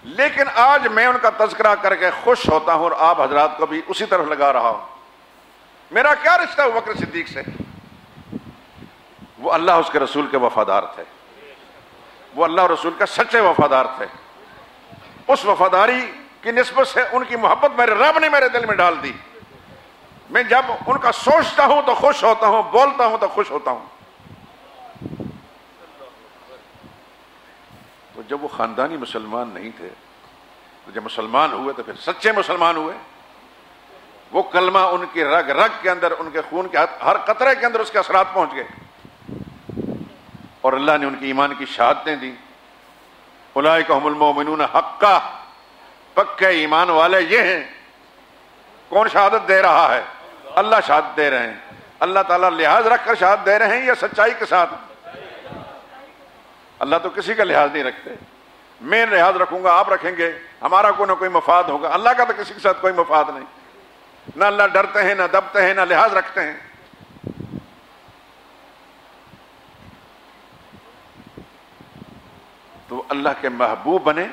[SPEAKER 1] لیکن آج میں ان کا تذکرہ کر کے خوش ہوتا ہوں اور آپ حضرات کو بھی اسی طرف لگا رہا ہوں. میرا کیا رشتہ ابو بکر صدیق سے؟ وہ اللہ اس کے رسول کے وفادار تھے، وہ اللہ اور رسول کے سچے وفادار تھے. اس وفاداری کی نسبت سے ان کی محبت میرے رب نے میرے دل میں ڈال دی. میں جب ان کا سوچتا ہوں تو خوش ہوتا ہوں، بولتا ہوں تو خوش ہوتا ہوں. تو جب وہ خاندانی مسلمان نہیں تھے تو جب مسلمان ہوئے تو پھر سچے مسلمان ہوئے. وہ کلمہ ان کی رگ رگ کے اندر، ان کے خون کے ہر قطرے کے اندر اس کے اثرات پہنچ گئے اور اللہ نے ان کی ایمان کی شہادتیں دی. اولئک هم المؤمنون حقا، پکے ایمان والے یہ ہیں. کون شہادت دے رہا ہے؟ اللہ شہادت دے رہے ہیں. اللہ تعالیٰ لحاظ رکھ کر شہادت دے رہے ہیں یا سچائی کے ساتھ؟ اللہ تو کسی کا لحاظ نہیں رکھتے. میں لحاظ رکھوں گا، آپ رکھیں گے، ہمارا کوئی نہ کوئی مفاد ہوگا. اللہ کا تو کسی کے ساتھ کوئی مفاد نہیں. نہ اللہ ڈرتے ہیں، نہ دبتے ہیں، نہ لحاظ رکھتے ہیں. تو اللہ کے محبوب بنے،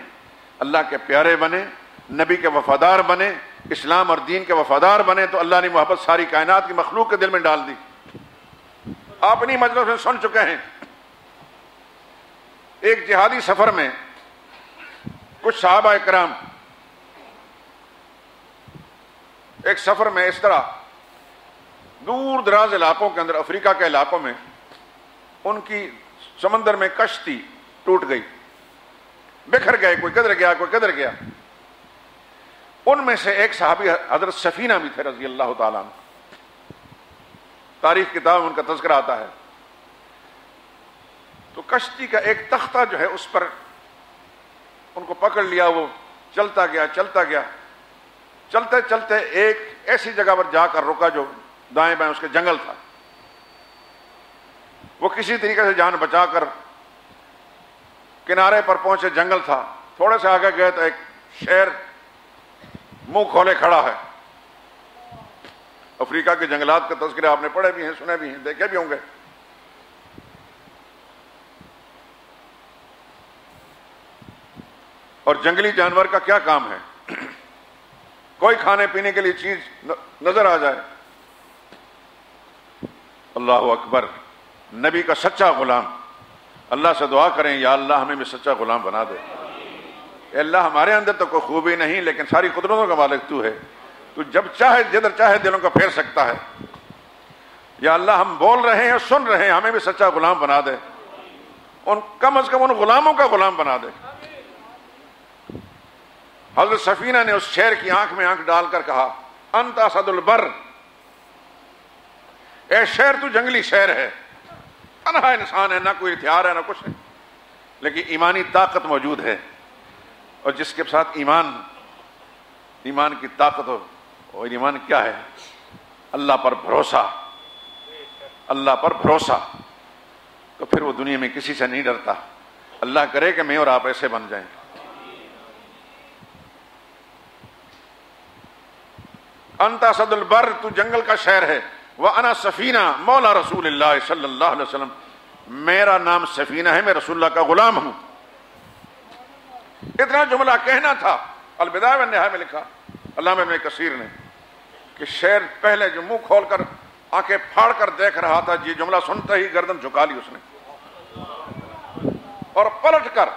[SPEAKER 1] اللہ کے پیارے بنے، نبی کے وفادار بنے، اسلام اور دین کے وفادار بنے تو اللہ نے محبت ساری کائنات کی مخلوق کے دل میں ڈال دی. آپ انہی مجلس میں سن چکے ہیں. ایک جہادی سفر میں کچھ صحابہ کرام ایک سفر میں اس طرح دور دراز علاقوں کے اندر، افریقہ کے علاقوں میں، ان کی سمندر میں کشتی ٹوٹ گئی، بکھر گئے، کوئی کدھر گیا کوئی کدھر گیا. ان میں سے ایک صحابی حضرت سفینہ بھی تھے رضی اللہ تعالیٰ عنہ. تاریخ کتاب میں ان کا تذکرہ آتا ہے. تو کشتی کا ایک تختہ جو ہے اس پر ان کو پکڑ لیا. وہ چلتا گیا چلتا گیا، چلتے چلتے ایک ایسی جگہ پر جا کر رکا جو دائیں بائیں اس کے جنگل تھا. وہ کسی طریقے سے جان بچا کر کنارے پر پہنچے. جنگل تھا، تھوڑے سے آگے گئے تو ایک شیر منہ کھولے کھڑا ہے. افریقہ کے جنگلات کے تذکرے آپ نے پڑھے بھی ہیں، سنے بھی ہیں، دیکھے بھی ہوں گے. اور جنگلی جانور کا کیا کام ہے؟ کوئی کھانے پینے کے لیے چیز نظر آ جائے اللہ اکبر، نبی کا سچا غلام۔ اللہ سے دعا کریں یا اللہ ہمیں بھی سچا غلام بنا دے۔ اے اللہ ہمارے اندر تو کوئی خوبی نہیں، لیکن ساری قدرتوں کا مالک تو ہے، تو جب چاہے جدھر چاہے دلوں کو پھیر سکتا ہے۔ یا اللہ ہم بول رہے ہیں، سن رہے ہیں، ہمیں بھی سچا غلام بنا دے، ان کم از کم ان غلاموں کا غلام بنا دے۔ حضرت سفینہ نے اس شیر کی آنکھ میں آنکھ ڈال کر کہا انت اسد البر، اے شیر تو جنگلی شیر ہے، تنہا انسان ہے، نہ کوئی ہتھیار ہے نہ کچھ ہے، لیکن ایمانی طاقت موجود ہے، اور جس کے ساتھ ایمان کی طاقت ہو، اور ایمان کیا ہے؟ اللہ پر بھروسہ، اللہ پر بھروسہ، تو پھر وہ دنیا میں کسی سے نہیں ڈرتا۔ اللہ کرے کہ میں اور آپ ایسے بن جائیں۔ انت اسد البر، تو جنگل کا شیر ہے، وَأَنَا سفینہ مولا رسول اللہ صلی اللہ علیہ وسلم، میرا نام سفینہ ہے، میں رسول اللہ کا غلام ہوں۔ اتنا جملہ کہنا تھا۔ البدایہ والنہایہ میں لکھا علامہ ابن کثیر نے کہ شیر پہلے جو منہ کھول کر آنکھیں پھاڑ کر دیکھ رہا تھا، یہ جملہ سنتے ہی گردن جھکا لی اس نے، اور پلٹ کر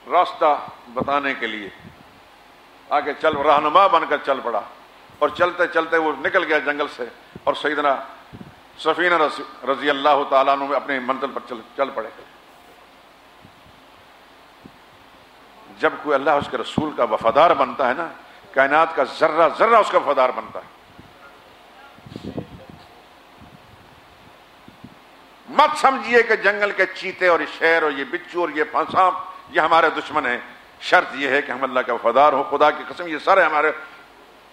[SPEAKER 1] راستہ بتانے کے لیے آگے چل، رہنما بن کر چل پڑا، اور چلتے چلتے وہ نکل گیا جنگل سے، اور سیدنا سفینہ رضی اللہ تعالیٰ عنہ اپنے منزل پر چل پڑے۔ جب کوئی اللہ اس کے رسول کا وفادار بنتا ہے نا، کائنات کا ذرہ ذرہ اس کا وفادار بنتا ہے۔ مت سمجھیے کہ جنگل کے چیتے اور یہ شیر اور یہ بچو اور یہ سانپ یہ ہمارے دشمن ہیں۔ شرط یہ ہے کہ ہم اللہ کا وفادار ہوں۔ خدا کی قسم یہ سارے ہمارے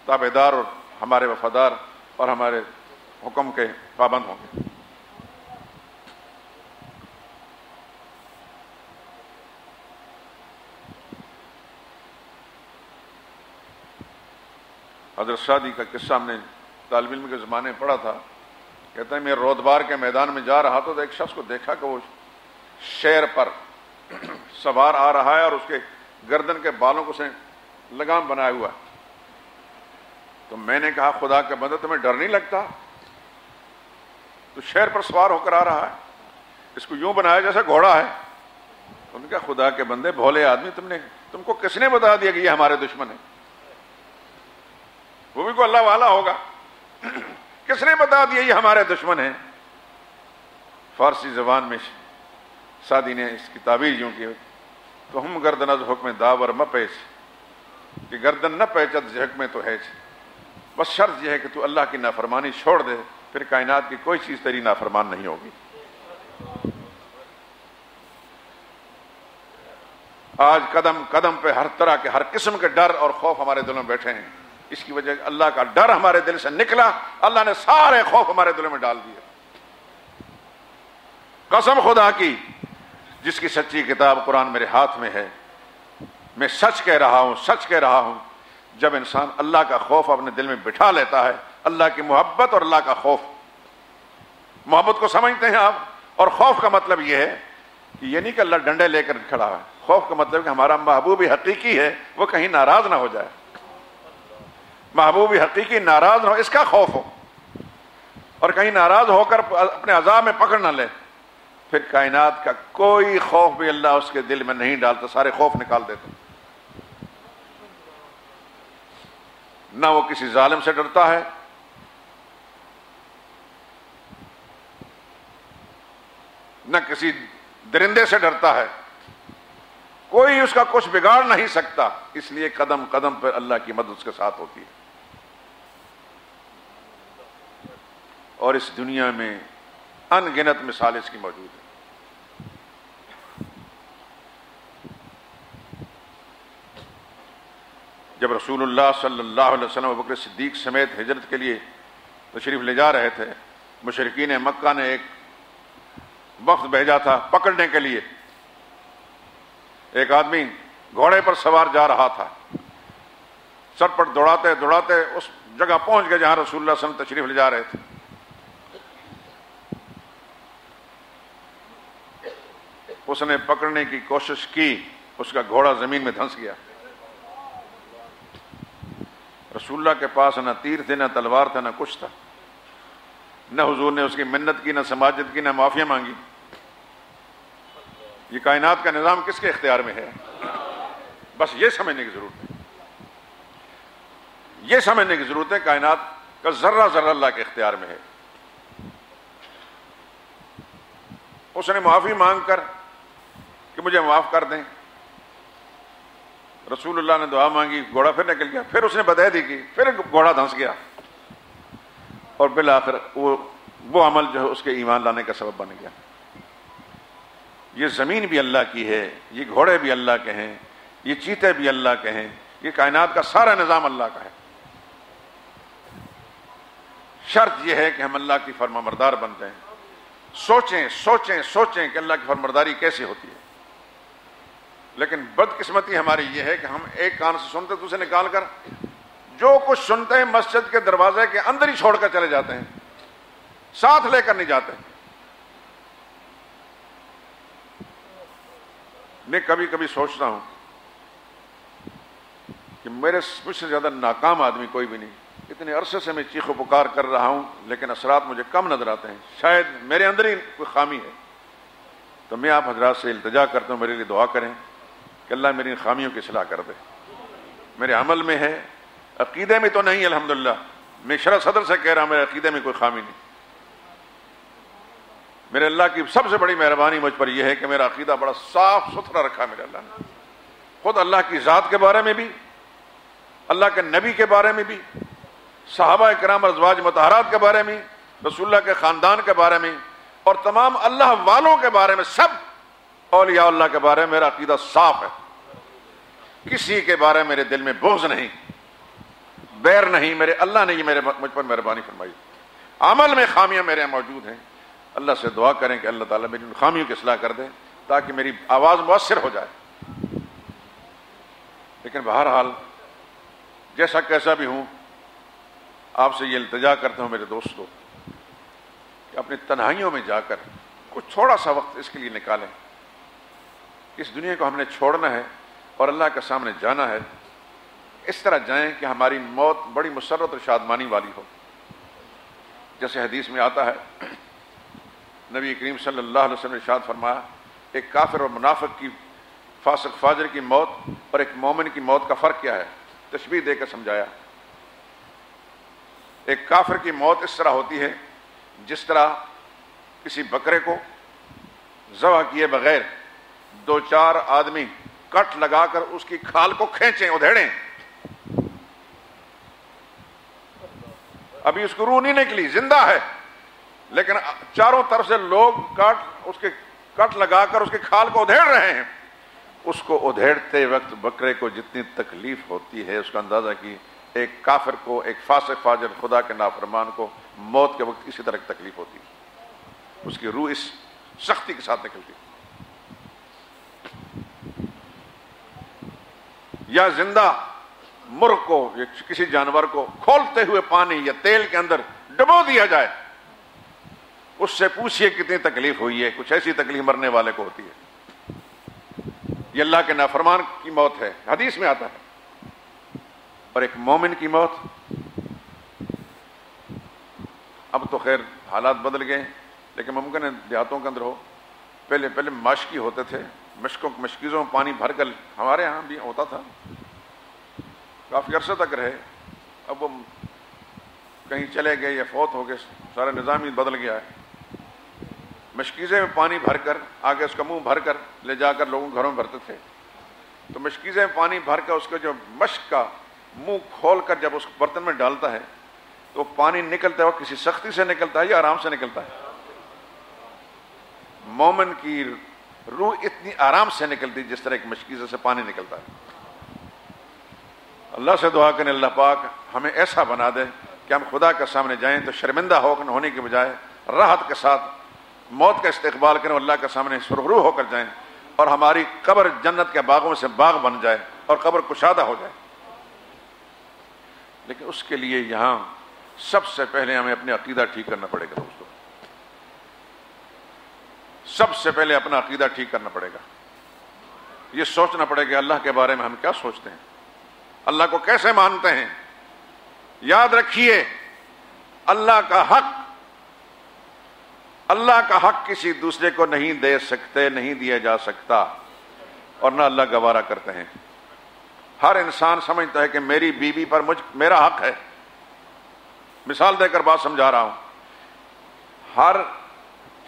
[SPEAKER 1] تابعدار اور ہمارے وفادار اور ہمارے حکم کے پابند ہوں گے۔ حضرت شادی کا قصہ ہم نے طالب علم کے زمانے میں پڑھا تھا۔ کہتے ہیں میں رودبار کے میدان میں جا رہا تھا تو ایک شخص کو دیکھا کہ وہ شیر پر سوار آ رہا ہے اور اس کے گردن کے بالوں کو سے لگام بنایا ہوا۔ تو میں نے کہا خدا کے بندے تمہیں ڈر نہیں لگتا؟ تو شیر پر سوار ہو کر آ رہا ہے، اس کو یوں بنایا جیسے گھوڑا ہے۔ ان کا خدا کے بندے بھولے آدمی، تم کو کس نے بتا دیا کہ یہ ہمارے دشمن ہے؟ وہ بھی کوئی اللہ والا ہوگا، کس نے بتا دیا یہ ہمارے دشمن ہیں؟ فارسی زبان میں سعدی نے اس کی تعبیر یوں کی تو ہم گردن از حکم داور مپیچ، کہ گردن نہ پیچت حکم تو ہے، بس شرط یہ ہے کہ تو اللہ کی نافرمانی چھوڑ دے، پھر کائنات کی کوئی چیز تیری نافرمان نہیں ہوگی۔ آج قدم قدم پہ ہر طرح کے ہر قسم کے ڈر اور خوف ہمارے دلوں میں بیٹھے ہیں۔ اس کی وجہ اللہ کا ڈر ہمارے دل سے نکلا، اللہ نے سارے خوف ہمارے دلوں میں ڈال دیے۔ قسم خدا کی جس کی سچی کتاب قرآن میرے ہاتھ میں ہے، میں سچ کہہ رہا ہوں، سچ کہہ رہا ہوں، جب انسان اللہ کا خوف اپنے دل میں بٹھا لیتا ہے، اللہ کی محبت اور اللہ کا خوف، محبت کو سمجھتے ہیں آپ، اور خوف کا مطلب یہ ہے کہ یہ نہیں کہ اللہ ڈنڈے لے کر کھڑا ہے، خوف کا مطلب کہ ہمارا محبوب حقیقی ہے، وہ کہیں ناراض نہ ہو جائے، محبوب حقیقی ناراض نہ ہو، اس کا خوف ہو، اور کہیں ناراض ہو کر اپنے عذاب میں پکڑ نہ لے، پھر کائنات کا کوئی خوف بھی اللہ اس کے دل میں نہیں ڈالتا، سارے خوف نکال دیتا۔ نہ وہ کسی ظالم سے ڈرتا ہے، نہ کسی درندے سے ڈرتا ہے، کوئی اس کا کچھ بگاڑ نہیں سکتا، اس لیے قدم قدم پر اللہ کی مدد اس کے ساتھ ہوتی ہے۔ اور اس دنیا میں ان گنت مثال اس کی موجود ہے۔ جب رسول اللہ صلی اللہ علیہ وسلم ابوبکر صدیق سمیت ہجرت کے لیے تشریف لے جا رہے تھے، مشرکین مکہ نے ایک وفد بھیجا تھا پکڑنے کے لیے۔ ایک آدمی گھوڑے پر سوار جا رہا تھا، سر پر دوڑاتے دوڑاتے اس جگہ پہنچ گئے جہاں رسول اللہ صلی اللہ علیہ وسلم تشریف لے جا رہے تھے۔ اس نے پکڑنے کی کوشش کی، اس کا گھوڑا زمین میں دھنس گیا۔ رسول اللہ کے پاس نہ تیر تھے، نہ تلوار تھا، نہ کچھ تھا، نہ حضور نے اس کی منت کی، نہ سماجت کی، نہ معافیاں مانگی. یہ کائنات کا نظام کس کے اختیار میں ہے؟ بس یہ سمجھنے کی ضرورت ہے، یہ سمجھنے کی ضرورت ہے کائنات کا ذرہ ذرہ اللہ کے اختیار میں ہے. اس نے معافی مانگ کر کہ مجھے معاف کر دیں، رسول اللہ نے دعا مانگی، گھوڑا پھر نکل گیا، پھر اس نے بدعہدی کی، پھر گھوڑا دھنس گیا، اور بالآخر وہ عمل جو ہے اس کے ایمان لانے کا سبب بن گیا. یہ زمین بھی اللہ کی ہے، یہ گھوڑے بھی اللہ کے ہیں، یہ چیتے بھی اللہ کے ہیں، یہ کائنات کا سارا نظام اللہ کا ہے. شرط یہ ہے کہ ہم اللہ کی فرمانبردار بن جائیں. سوچیں سوچیں سوچیں کہ اللہ کی فرمانبرداری کیسے ہوتی ہے. لیکن بدقسمتی ہماری یہ ہے کہ ہم ایک کان سے سنتے دوسرے نکال کر جو کچھ سنتے ہیں مسجد کے دروازے کے اندر ہی چھوڑ کر چلے جاتے ہیں، ساتھ لے کر نہیں جاتے. میں کبھی کبھی سوچتا ہوں کہ مجھ سے زیادہ ناکام آدمی کوئی بھی نہیں. اتنے عرصے سے میں چیخ و پکار کر رہا ہوں لیکن اثرات مجھے کم نظر آتے ہیں. شاید میرے اندر ہی کوئی خامی ہے. تو میں آپ حضرات سے التجا کرتا ہوں میرے لیے دعا کریں کہ اللہ میری خامیوں کی اصلاح کر دے. میرے عمل میں ہے، عقیدے میں تو نہیں الحمدللہ. میں شرح صدر سے کہہ رہا ہوں میرے عقیدے میں کوئی خامی نہیں. میرے اللہ کی سب سے بڑی مہربانی مجھ پر یہ ہے کہ میرا عقیدہ بڑا صاف ستھرا رکھا میرے اللہ نے. خود اللہ کی ذات کے بارے میں بھی، اللہ کے نبی کے بارے میں بھی، صحابہ کرام ازواج مطہرات کے بارے میں، رسول اللہ کے خاندان کے بارے میں، اور تمام اللہ والوں کے بارے میں، سب اولیاء اللہ کے بارے میں میرا عقیدہ صاف ہے. کسی کے بارے میں میرے دل میں بغض نہیں، بیر نہیں. میرے اللہ نے یہ مجھ پر مہربانی فرمائی. عمل میں خامیاں میرے یہاں موجود ہیں. اللہ سے دعا کریں کہ اللہ تعالیٰ میری ان خامیوں کی اصلاح کر دے تاکہ میری آواز مؤثر ہو جائے. لیکن بہرحال جیسا کیسا بھی ہوں، آپ سے یہ التجا کرتا ہوں میرے دوستو کہ اپنی تنہائیوں میں جا کر کچھ تھوڑا سا وقت اس کے لیے نکالیں. اس دنیا کو ہم نے چھوڑنا ہے اور اللہ کے سامنے جانا ہے. اس طرح جائیں کہ ہماری موت بڑی مسرت اور شادمانی والی ہو. جیسے حدیث میں آتا ہے، نبی کریم صلی اللہ علیہ وسلم نے ارشاد فرمایا، ایک کافر اور منافق کی، فاسق فاجر کی موت اور ایک مومن کی موت کا فرق کیا ہے. تشبیہ دے کر سمجھایا. ایک کافر کی موت اس طرح ہوتی ہے جس طرح کسی بکرے کو ذبح کیے بغیر دو چار آدمی کٹ لگا کر اس کی کھال کو کھینچیں، ادھیڑیں. ابھی اس کو روح نہیں نکلی، زندہ ہے، لیکن چاروں طرف سے لوگ اس کے کٹ لگا کر اس کی کھال کو ادھیڑ رہے ہیں. اس کو ادھیڑتے وقت بکرے کو جتنی تکلیف ہوتی ہے اس کا اندازہ کی ایک کافر کو، ایک فاسق فاجر خدا کے نافرمان کو موت کے وقت اسی طرح کی تکلیف ہوتی ہے. اس کی روح اس سختی کے ساتھ نکلتی. یا زندہ مرغ کو یا کسی جانور کو کھولتے ہوئے پانی یا تیل کے اندر ڈبو دیا جائے، اس سے پوچھئے کتنی تکلیف ہوئی ہے. کچھ ایسی تکلیف مرنے والے کو ہوتی ہے. یہ اللہ کے نافرمان کی موت ہے، حدیث میں آتا ہے. اور ایک مومن کی موت، اب تو خیر حالات بدل گئے لیکن ممکن ہے دیہاتوں کے اندر ہو. پہلے مشکی ہوتے تھے، مشکیزوں میں پانی بھر کر، ہمارے ہاں بھی ہوتا تھا، کافی عرصے تک رہے. اب وہ کہیں چلے گئے یا فوت ہو گئے، سارا نظام ہی بدل گیا ہے. مشکیزے میں پانی بھر کر آگے اس کا منہ بھر کر لے جا کر لوگوں گھروں میں بھرتے تھے. تو مشکیزے میں پانی بھر کر اس کا جو مشک کا منہ کھول کر جب اس برتن میں ڈالتا ہے تو پانی نکلتا ہے، وہ کسی سختی سے نکلتا ہے یا آرام سے نکلتا ہے؟ مومن کی روح اتنی آرام سے نکلتی جس طرح ایک مشکیزے سے پانی نکلتا ہے. اللہ سے دعا کریں اللہ پاک ہمیں ایسا بنا دے کہ ہم خدا کے سامنے جائیں تو شرمندہ ہونے کے بجائے راحت کے ساتھ موت کا استقبال کریں، اللہ کے سامنے سرخرو ہو کر جائیں، اور ہماری قبر جنت کے باغوں سے باغ بن جائے اور قبر کشادہ ہو جائے. لیکن اس کے لیے یہاں سب سے پہلے ہمیں اپنے عقیدہ ٹھیک کرنا پڑے گا دوستو. سب سے پہلے اپنا عقیدہ ٹھیک کرنا پڑے گا. یہ سوچنا پڑے گا اللہ کے بارے میں ہم کیا سوچتے ہیں، اللہ کو کیسے مانتے ہیں. یاد رکھیے اللہ کا حق اللہ کا حق کسی دوسرے کو نہیں دے سکتے، نہیں دیا جا سکتا، اور نہ اللہ گوارا کرتے ہیں۔ ہر انسان سمجھتا ہے کہ میری بیوی پر میرا حق ہے۔ مثال دے کر بات سمجھا رہا ہوں، ہر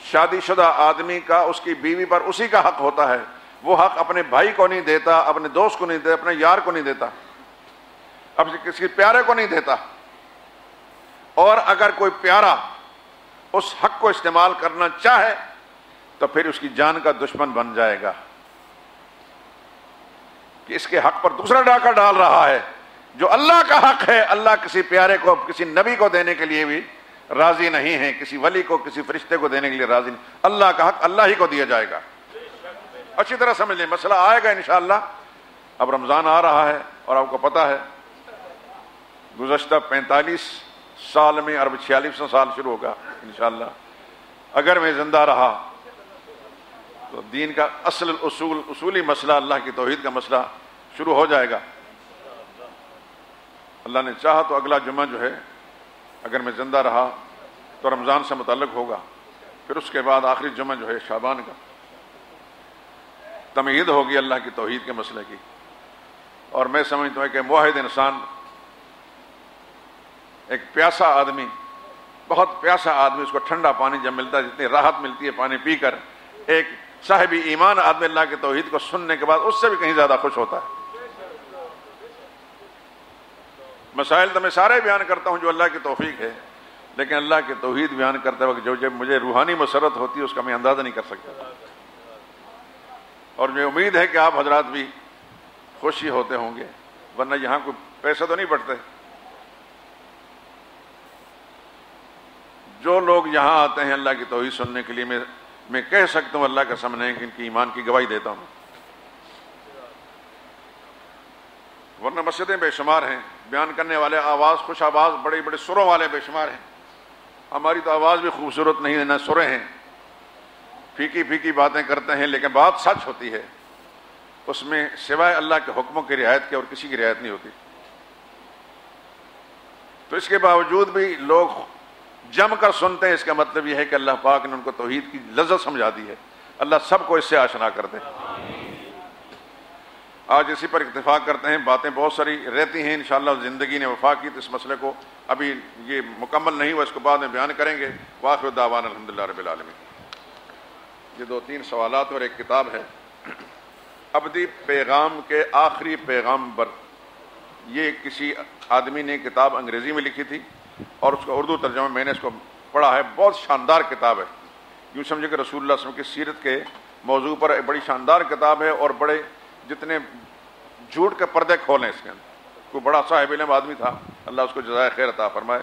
[SPEAKER 1] شادی شدہ آدمی کا اس کی بیوی پر اسی کا حق ہوتا ہے، وہ حق اپنے بھائی کو نہیں دیتا، اپنے دوست کو نہیں دیتا، اپنے یار کو نہیں دیتا، اب کسی پیارے کو نہیں دیتا۔ اور اگر کوئی پیارا اس حق کو استعمال کرنا چاہے تو پھر اس کی جان کا دشمن بن جائے گا کہ اس کے حق پر دوسرا ڈاکہ ڈال رہا ہے۔ جو اللہ کا حق ہے، اللہ کسی پیارے کو، کسی نبی کو دینے کے لیے بھی راضی نہیں ہے، کسی ولی کو، کسی فرشتے کو دینے کے لیے راضی نہیں۔ اللہ کا حق اللہ ہی کو دیا جائے گا۔ اچھی طرح سمجھ لیں، مسئلہ آئے گا انشاءاللہ۔ اب رمضان آ رہا ہے اور آپ کو پتہ ہے گزشتہ 45 سال میں عرب 46واں سال شروع ہوگا انشاءاللہ۔ اگر میں زندہ رہا تو دین کا اصولی مسئلہ، اللہ کی توحید کا مسئلہ شروع ہو جائے گا۔ اللہ نے چاہا تو اگلا جمعہ جو ہے، اگر میں زندہ رہا تو رمضان سے متعلق ہوگا، پھر اس کے بعد آخری جمعہ جو ہے شعبان کا، تمہید ہوگی اللہ کی توحید کے مسئلے کی۔ اور میں سمجھتا ہوں کہ موحد انسان، ایک پیاسا آدمی، بہت پیاسا آدمی، اس کو ٹھنڈا پانی جب ملتا ہے، جتنی راحت ملتی ہے پانی پی کر، ایک صاحب ایمان آدمی اللہ کی توحید کو سننے کے بعد اس سے بھی کہیں زیادہ خوش ہوتا ہے۔ مسائل تو میں سارے بیان کرتا ہوں جو اللہ کی توفیق ہے، لیکن اللہ کی توحید بیان کرتے وقت جو جب مجھے روحانی مسرت ہوتی ہے اس کا میں اندازہ نہیں کر سکتا۔ اور مجھے امید ہے کہ آپ حضرات بھی خوشی ہوتے ہوں گے، ورنہ یہاں کوئی پیسے تو نہیں بٹتے۔ جو لوگ یہاں آتے ہیں اللہ کی توحید سننے کے لیے، میں کہہ سکتا ہوں اللہ کا سامنے کہ ان کی ایمان کی گواہی دیتا ہوں، ورنہ مسجدیں بے شمار ہیں، بیان کرنے والے آواز، خوش آواز، بڑے بڑے سروں والے بے شمار ہیں۔ ہماری تو آواز بھی خوبصورت نہیں ہے، نہ سریں ہیں، پھیکی پھیکی باتیں کرتے ہیں، لیکن بات سچ ہوتی ہے، اس میں سوائے اللہ کے حکموں کی رعایت کے اور کسی کی رعایت نہیں ہوتی۔ تو اس کے باوجود بھی لوگ جم کر سنتے ہیں، اس کا مطلب یہ ہے کہ اللہ پاک نے ان کو توحید کی لذت سمجھا دی ہے۔ اللہ سب کو اس سے آشنا کر دے۔ آج اسی پر اتفاق کرتے ہیں، باتیں بہت ساری رہتی ہیں، انشاءاللہ زندگی نے وفا کی تو اس مسئلے کو ابھی یہ مکمل نہیں ہوا، اس کو بعد میں بیان کریں گے۔ وآخر دعوانا الحمدللہ رب العالمین۔ یہ 2-3 سوالات اور ایک کتاب ہے، ابدی پیغام کے آخری پیغامبر، یہ کسی آدمی نے کتاب انگریزی میں لکھی تھی اور اس کا اردو ترجمہ میں نے اس کو پڑھا ہے، بہت شاندار کتاب ہے۔ یوں سمجھے کہ رسول اللہ صلی اللہ علیہ وسلم کی سیرت کے موضوع پر بڑی شاندار کتاب ہے، اور بڑے جتنے جھوٹ کے پردے کھولیں اس کے اندر۔ کوئی بڑا صاحب علم آدمی تھا، اللہ اس کو جزائے خیر عطا فرمائے،